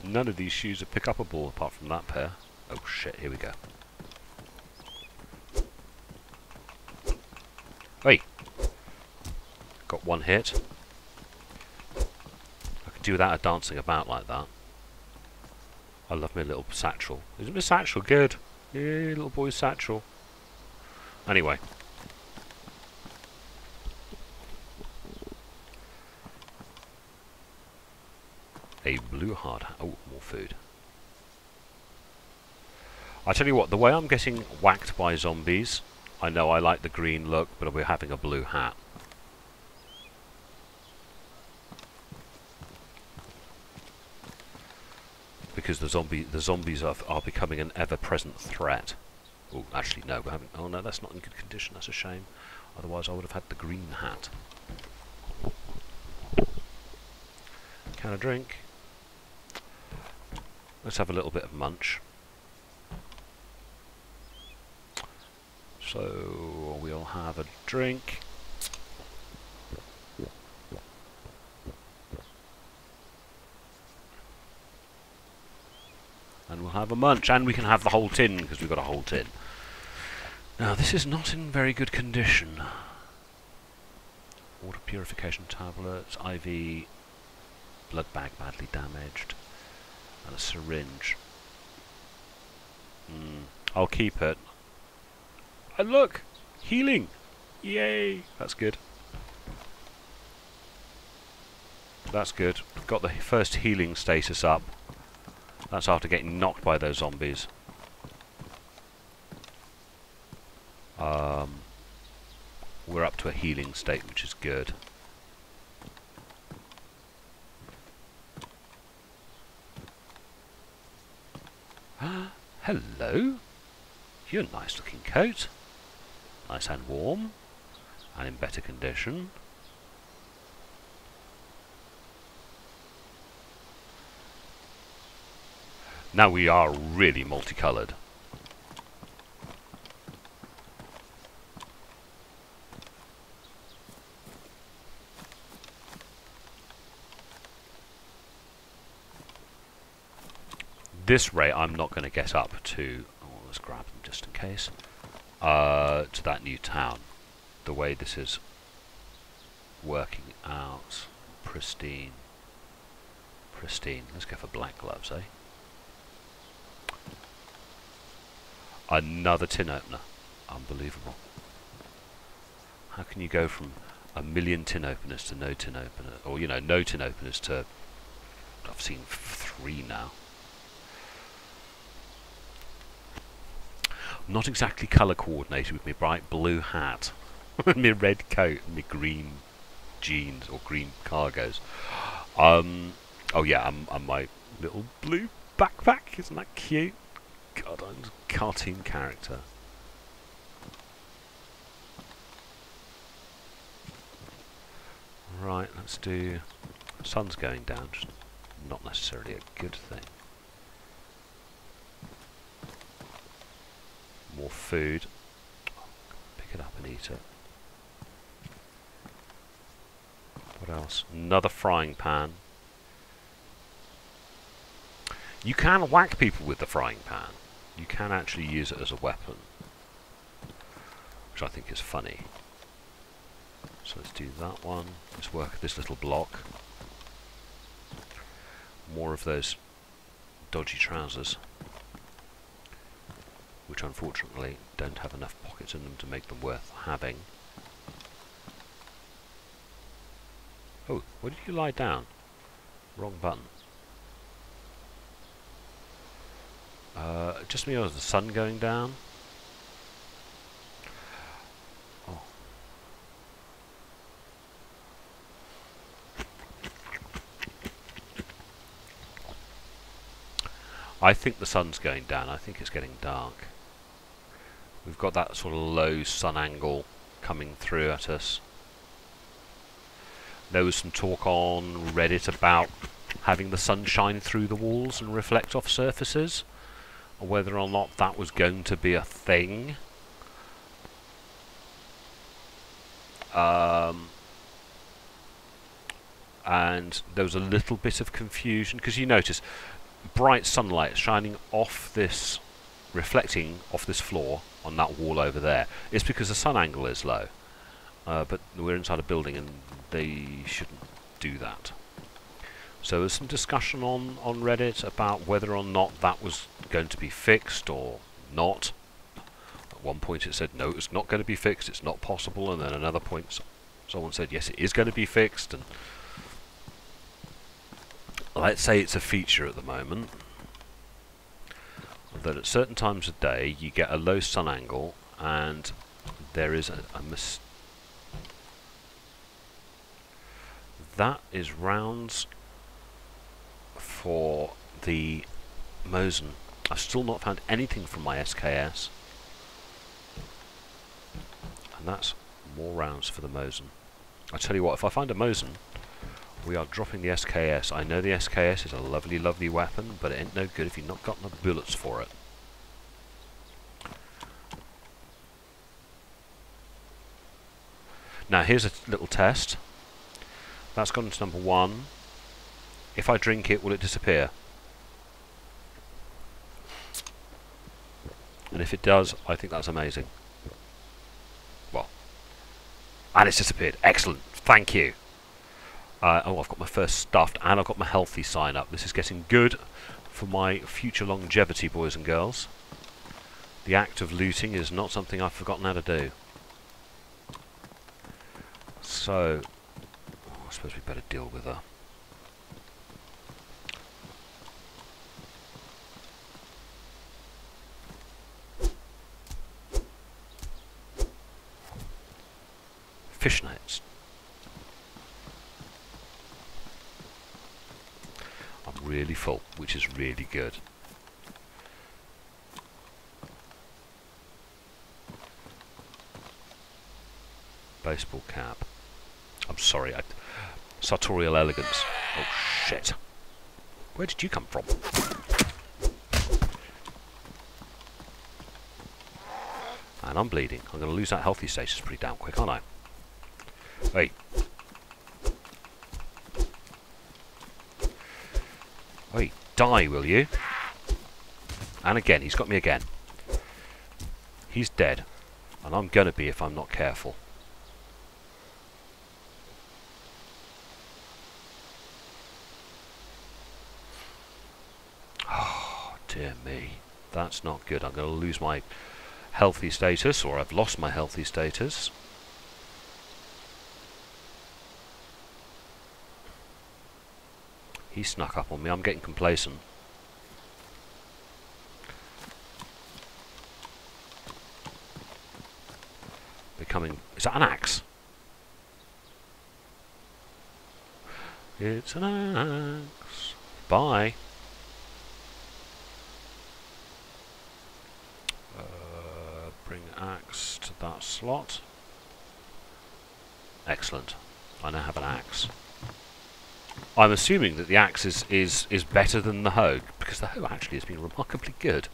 None of these shoes are pick-upable apart from that pair. Oh shit, here we go. Hey! Got one hit. I could do without her dancing about like that. I love my little satchel. Isn't my satchel good? Yeah, little boy's satchel. Anyway. A blue hard hat. Oh, more food. I tell you what, the way I'm getting whacked by zombies, I know I like the green look, but we're having a blue hat. Because the zombies are becoming an ever-present threat. Oh, actually no, we haven't. Oh no, that's not in good condition. That's a shame. Otherwise, I would have had the green hat. Can I drink? Let's have a little bit of munch. So we'll have a drink. And we'll have a munch, and we can have the whole tin, because we've got a whole tin. Now, this is not in very good condition. Water purification tablets, IV, blood bag badly damaged, and a syringe. I'll keep it. And look! Healing! Yay! That's good. That's good. Got the first healing status up. That's after getting knocked by those zombies. We're up to a healing state, which is good. Hello. You're a nice looking coat. Nice and warm. And in better condition. Now we are really multicoloured. This rate I'm not going to get up to, oh, let's grab them just in case, to that new town. The way this is working out, pristine, Pristine. Let's go for black gloves, eh? Another tin opener. Unbelievable. How can you go from a million tin openers to no tin opener, or, you know, no tin openers to, I've seen 3 now. I'm not exactly colour coordinated with my bright blue hat, my red coat and my green jeans or green cargos. Oh yeah, I'm my little blue backpack. Isn't that cute? God, I'm a cartoon character. Right, let's do... Sun's going down, just not necessarily a good thing. More food. Pick it up and eat it. What else? Another frying pan. You can whack people with the frying pan. You can actually use it as a weapon, which I think is funny. So let's do that one. Let's work this little block. More of those dodgy trousers, which unfortunately don't have enough pockets in them to make them worth having. Oh, where did you lie down? Wrong button. Just me, or is the sun going down? Oh. I think the sun's going down. I think it's getting dark. We've got that sort of low sun angle coming through at us. There was some talk on Reddit about having the sun shine through the walls and reflect off surfaces, or whether or not that was going to be a thing. And there was a little bit of confusion, because you notice bright sunlight shining off this, reflecting off this floor on that wall over there. It's because the sun angle is low. But we're inside a building and they shouldn't do that. So there's some discussion on Reddit about whether or not that was going to be fixed or not. At one point it said no, it's not going to be fixed, it's not possible, and then another point someone said yes, it is going to be fixed. And let's say it's a feature at the moment that at certain times of day you get a low sun angle and there is a mistake. That is rounds for the Mosin. I've still not found anything from my SKS, and that's more rounds for the Mosin. I tell you what, if I find a Mosin, we are dropping the SKS. I know the SKS is a lovely, lovely weapon, but it ain't no good if you've not got enough bullets for it. Now here's a little test. That's gone into number 1. If I drink it, will it disappear? And if it does, I think that's amazing. Well, and it's disappeared. Excellent. Thank you. Oh, I've got my first stuffed, and I've got my healthy sign up. This is getting good for my future longevity, boys and girls. The act of looting is not something I've forgotten how to do. So, I suppose we better deal with her. Fishnets. I'm really full, which is really good. Baseball cap. I'm sorry, sartorial elegance. Oh shit. Where did you come from? And I'm bleeding. I'm going to lose that healthy status pretty damn quick, aren't I? Hey. Hey, die, will you? And again, he's got me again. He's dead. And I'm going to be if I'm not careful. me. That's not good. I'm going to lose my healthy status, or I've lost my healthy status. He snuck up on me. I'm getting complacent. Becoming... Is that an axe? It's an axe. Bye. Bring axe to that slot. Excellent. I now have an axe. I'm assuming that the axe is better than the hoe, because the hoe actually has been remarkably good.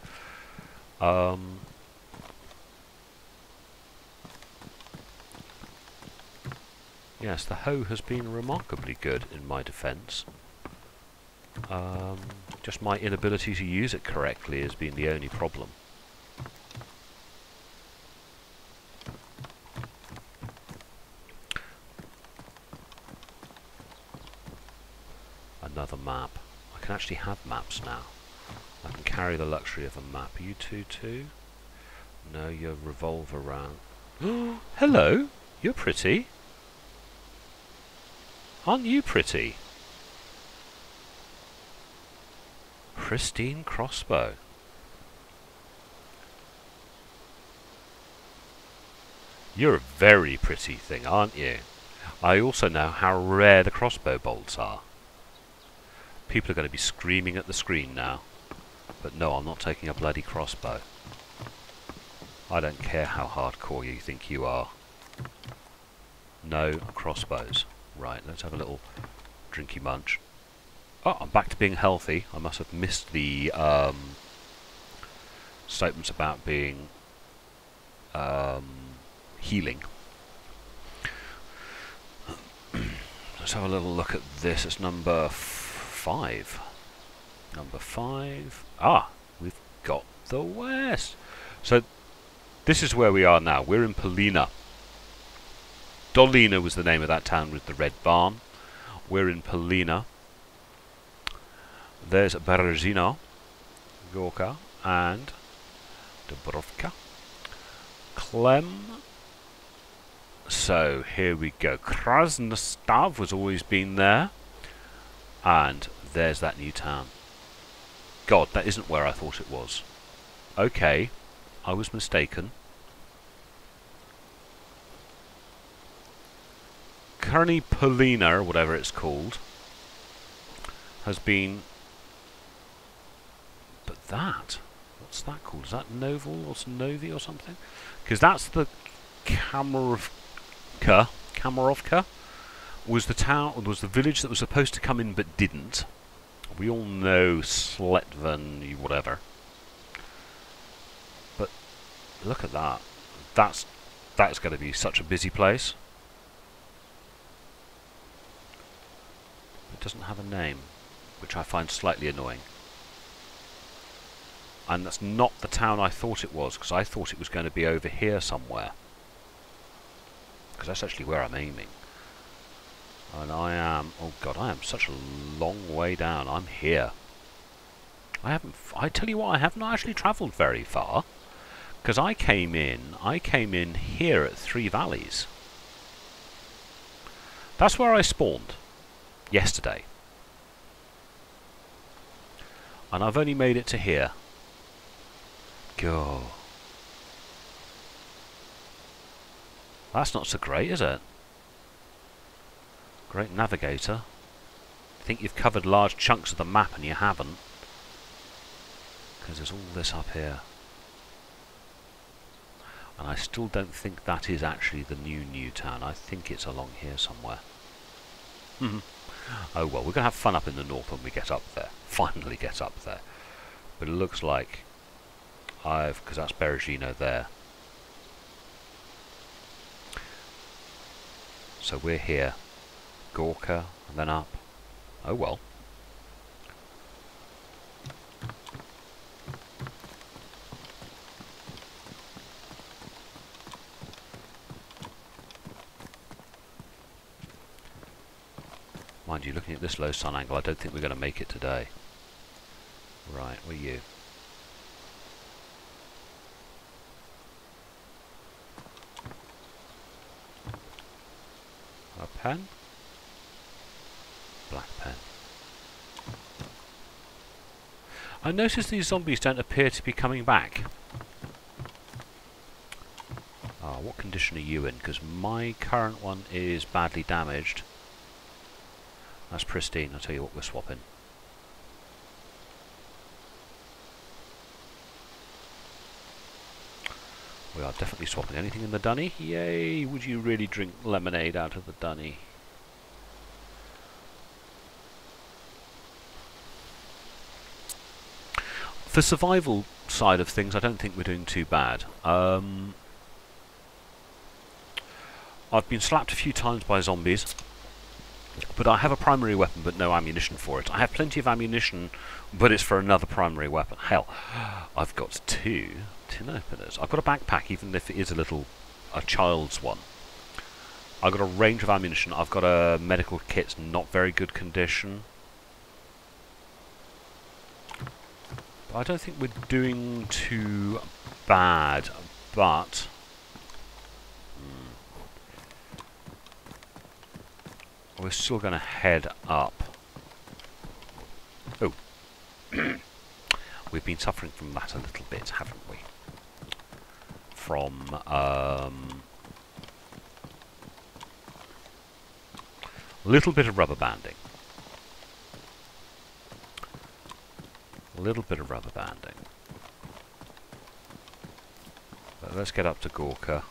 Yes, the hoe has been remarkably good in my defence. Just my inability to use it correctly has been the only problem. Another map. I can actually have maps now. I can carry the luxury of a map. Are you too? No, you revolve around. Hello! You're pretty. Aren't you pretty? Pristine crossbow. You're a very pretty thing, aren't you? I also know how rare the crossbow bolts are. People are going to be screaming at the screen now. But no, I'm not taking a bloody crossbow. I don't care how hardcore you think you are. No crossbows. Right, let's have a little drinky munch. Oh, I'm back to being healthy. I must have missed the statements about being healing. Let's have a little look at this. It's number 5. Number 5. Ah, we've got the west. So this is where we are now. We're in Polina. Dolina was the name of that town with the red barn. We're in Polina. There's Berezino, Gorka, and Dubrovka. Klem. So here we go. Krasnostav was always been there. And there's that new town. God, that isn't where I thought it was. Okay, I was mistaken. Kearney Polina, or whatever it's called, has been... But that... What's that called? Is that Novel or Novi or something? Because that's the Kamerovka. Kamerovka was the town, was the village that was supposed to come in but didn't. We all know Sletvan, whatever. But look at that. That's going to be such a busy place. It doesn't have a name, which I find slightly annoying. And that's not the town I thought it was, because I thought it was going to be over here somewhere. Because that's actually where I'm aiming. And I am... Oh god, I am such a long way down. I'm here. I tell you what, I haven't actually travelled very far. Because I came in here at Three Valleys. That's where I spawned. Yesterday. And I've only made it to here. Go. That's not so great, is it? Great navigator. Think you've covered large chunks of the map and you haven't. Because there's all this up here. And I still don't think that is actually the new town. I think it's along here somewhere. Oh well, we're going to have fun up in the north when we get up there. Finally get up there. But it looks like because that's Berezino there. So we're here. Gorka, and then up. Oh well. Mind you, looking at this low sun angle, I don't think we're going to make it today. Right, where are you? A pen? Black pen. I notice these zombies don't appear to be coming back. Ah, what condition are you in? Because my current one is badly damaged. That's pristine. I'll tell you what, we're swapping. We are definitely swapping. Anything in the dunny? Yay! Would you really drink lemonade out of the dunny? The survival side of things, I don't think we're doing too bad. I've been slapped a few times by zombies, but I have a primary weapon but no ammunition for it. I have plenty of ammunition, but it's for another primary weapon. Hell, I've got two tin openers. I've got a backpack, even if it is a child's one. I've got a range of ammunition. I've got a medical kit, not very good condition. But I don't think we're doing too bad, but... we're still going to head up. Oh. We've been suffering from that a little bit, haven't we? From, a little bit of rubber banding. A little bit of rubber banding. But let's get up to Gorka.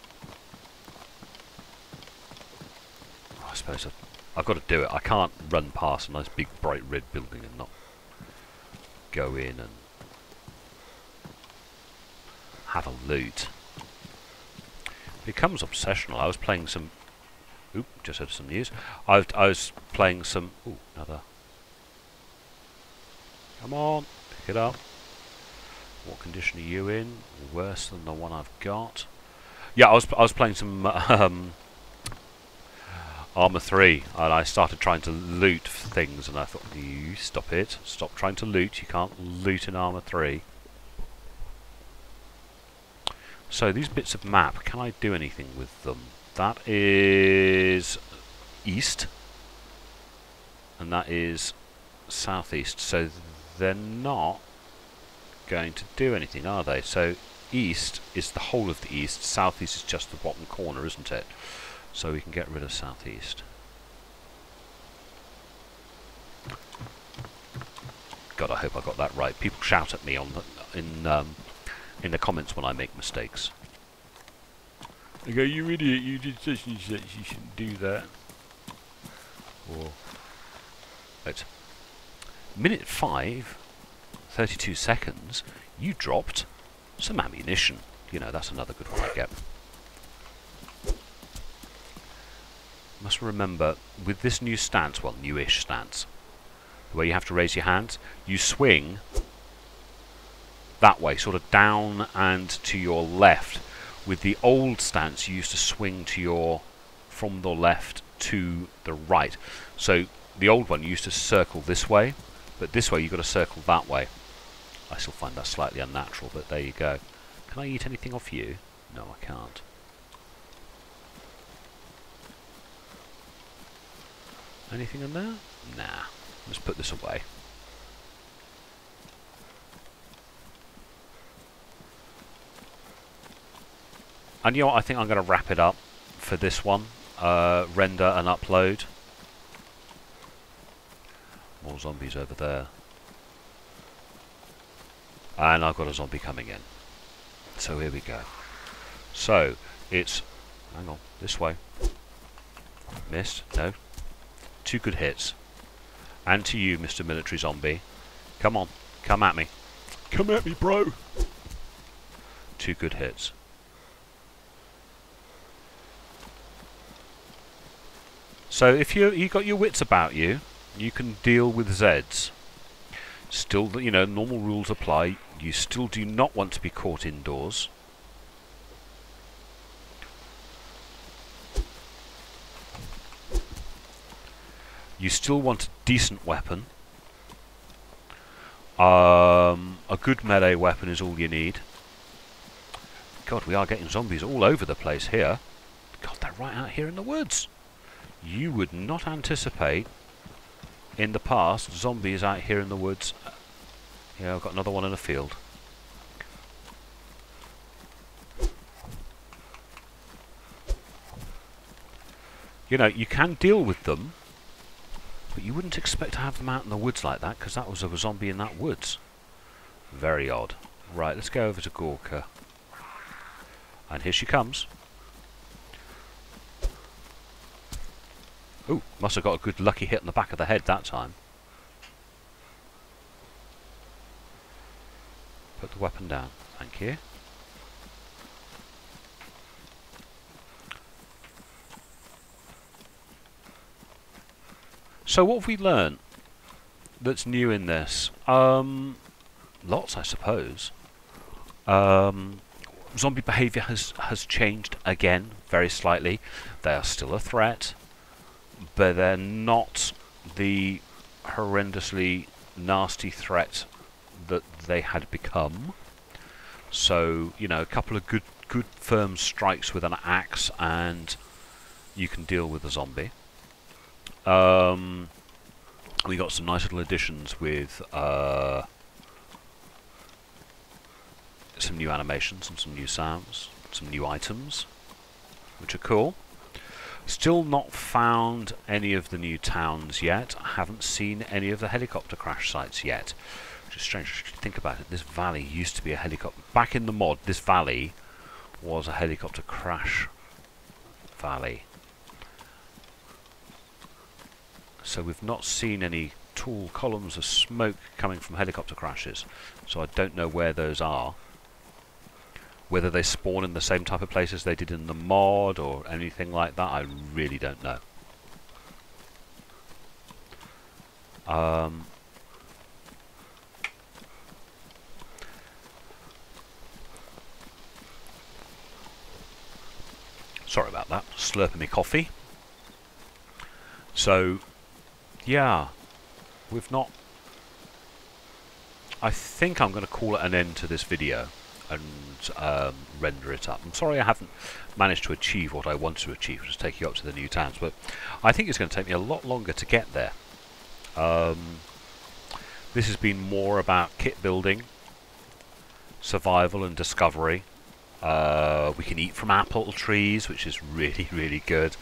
Oh, I suppose I've got to do it. I can't run past a nice big bright red building and not go in and have a loot. It becomes obsessional. I was playing some... Oop, just heard some news. I was playing some... Ooh, another... Come on, pick it up. What condition are you in? Worse than the one I've got. Yeah, I was playing some Armour 3, and I started trying to loot things, and I thought, you stop it. Stop trying to loot. You can't loot in Armour 3. So these bits of map, can I do anything with them? That is east, and that is southeast. So they're not going to do anything, are they? So east is the whole of the east, southeast is just the bottom corner, isn't it? So we can get rid of southeast. God, I hope I got that right. People shout at me on in the comments when I make mistakes. They go, "You idiot! You did such and such. You shouldn't do that." Or right. Minute 5, 32 seconds. You dropped some ammunition. You know, that's another good one I get. Must remember, with this new stance, well, newish stance, where you have to raise your hands, you swing that way, sort of down and to your left. With the old stance, you used to swing to from the left to the right. So the old one, you used to circle this way, but this way you've got to circle that way. I still find that slightly unnatural, but there you go. Can I eat anything off you? No, I can't. Anything in there? Nah. Let's put this away. And you know what? I think I'm going to wrap it up for this one. Render and upload. More zombies over there. And I've got a zombie coming in. So here we go. So, it's... Hang on. This way. Missed. No. 2 good hits. And to you, Mr. Military Zombie. Come on. Come at me. Come at me, bro. 2 good hits. So if you got your wits about you, you can deal with Zeds. Still, you know, normal rules apply. You still do not want to be caught indoors. You still want a decent weapon. A good melee weapon is all you need. God, we are getting zombies all over the place here. God, they're right out here in the woods. You would not anticipate in the past zombies out here in the woods. Yeah, I've got another one in a field. You know, you can deal with them, but you wouldn't expect to have them out in the woods like that, because that was a zombie in that woods. Very odd. Right, let's go over to Gorka. And here she comes. Ooh, must have got a good lucky hit on the back of the head that time. Put the weapon down. Thank you. So what have we learned that's new in this? Lots, I suppose. Zombie behaviour has changed again, very slightly. They are still a threat, but they're not the horrendously nasty threat that they had become. So, you know, a couple of good firm strikes with an axe and you can deal with a zombie. We got some nice little additions with some new animations and some new sounds, some new items, which are cool. Still not found any of the new towns yet. I haven't seen any of the helicopter crash sites yet. Which is strange if you think about it. This valley used to be a helicopter. Back in the mod, this valley was a helicopter crash valley. So we've not seen any tall columns of smoke coming from helicopter crashes. So I don't know where those are. Whether they spawn in the same type of places they did in the mod or anything like that, I really don't know. Sorry about that, slurping me coffee. So, yeah, we've not... I think I'm going to call it an end to this video and render it up. I'm sorry I haven't managed to achieve what I wanted to achieve, which is take you up to the new towns, but I think it's going to take me a lot longer to get there. This has been more about kit building, survival and discovery. We can eat from apple trees, which is really, really good.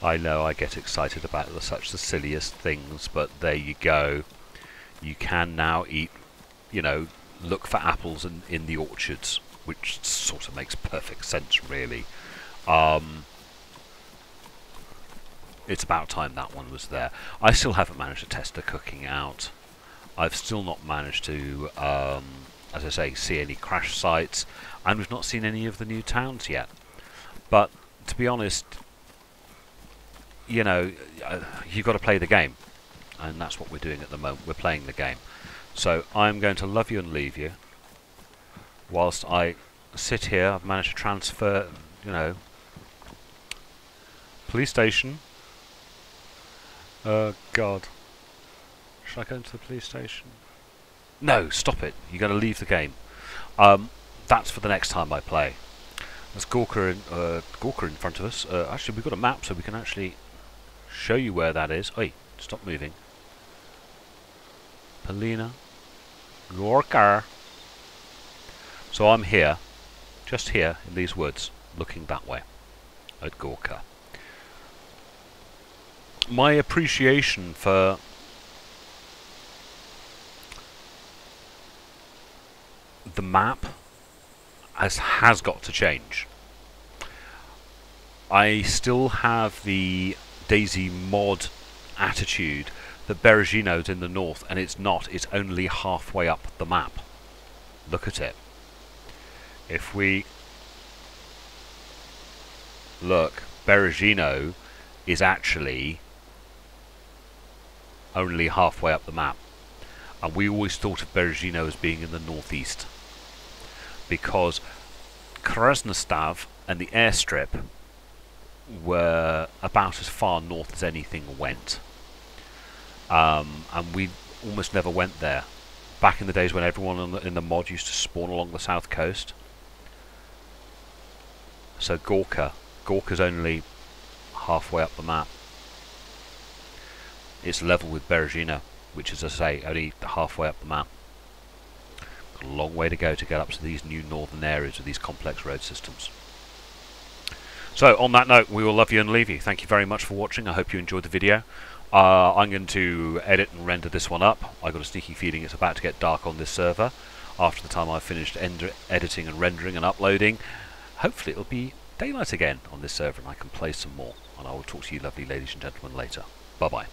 I know I get excited about such the silliest things, but there you go. You can now eat, you know, look for apples in the orchards, which sort of makes perfect sense, really. It's about time that one was there. I still haven't managed to test the cooking out. I've still not managed to, as I say, see any crash sites, and we've not seen any of the new towns yet. But to be honest, you know, you've got to play the game, and that's what we're doing at the moment. We're playing the game. So I'm going to love you and leave you whilst I sit here. I've managed to transfer, you know, police station. Oh God, should I go into the police station? No, stop it. You're going to leave the game. That's for the next time I play. There's Gorka in front of us. Actually, we've got a map, so we can actually show you where that is. Oi, stop moving. Polina. Gorka. So I'm here, just here in these woods, looking that way at Gorka. My appreciation for the map has got to change. I still have the Dayz mod attitude that Berezino's in the north, and it's not. It's only halfway up the map. Look at it. If we look, Berezino is actually only halfway up the map, and we always thought of Berezino as being in the northeast, because Krasnostav and the airstrip were about as far north as anything went, and we almost never went there back in the days when everyone in the mod used to spawn along the south coast. So Gorka's only halfway up the map. It's level with Berezina, which is, as I say, only halfway up the map. Got a long way to go to get up to these new northern areas with these complex road systems. So on that note, we will love you and leave you. Thank you very much for watching. I hope you enjoyed the video. I'm going to edit and render this one up. I've got a sneaky feeling it's about to get dark on this server. After the time I've finished editing and rendering and uploading, hopefully it'll be daylight again on this server and I can play some more. And I will talk to you lovely ladies and gentlemen later. Bye bye.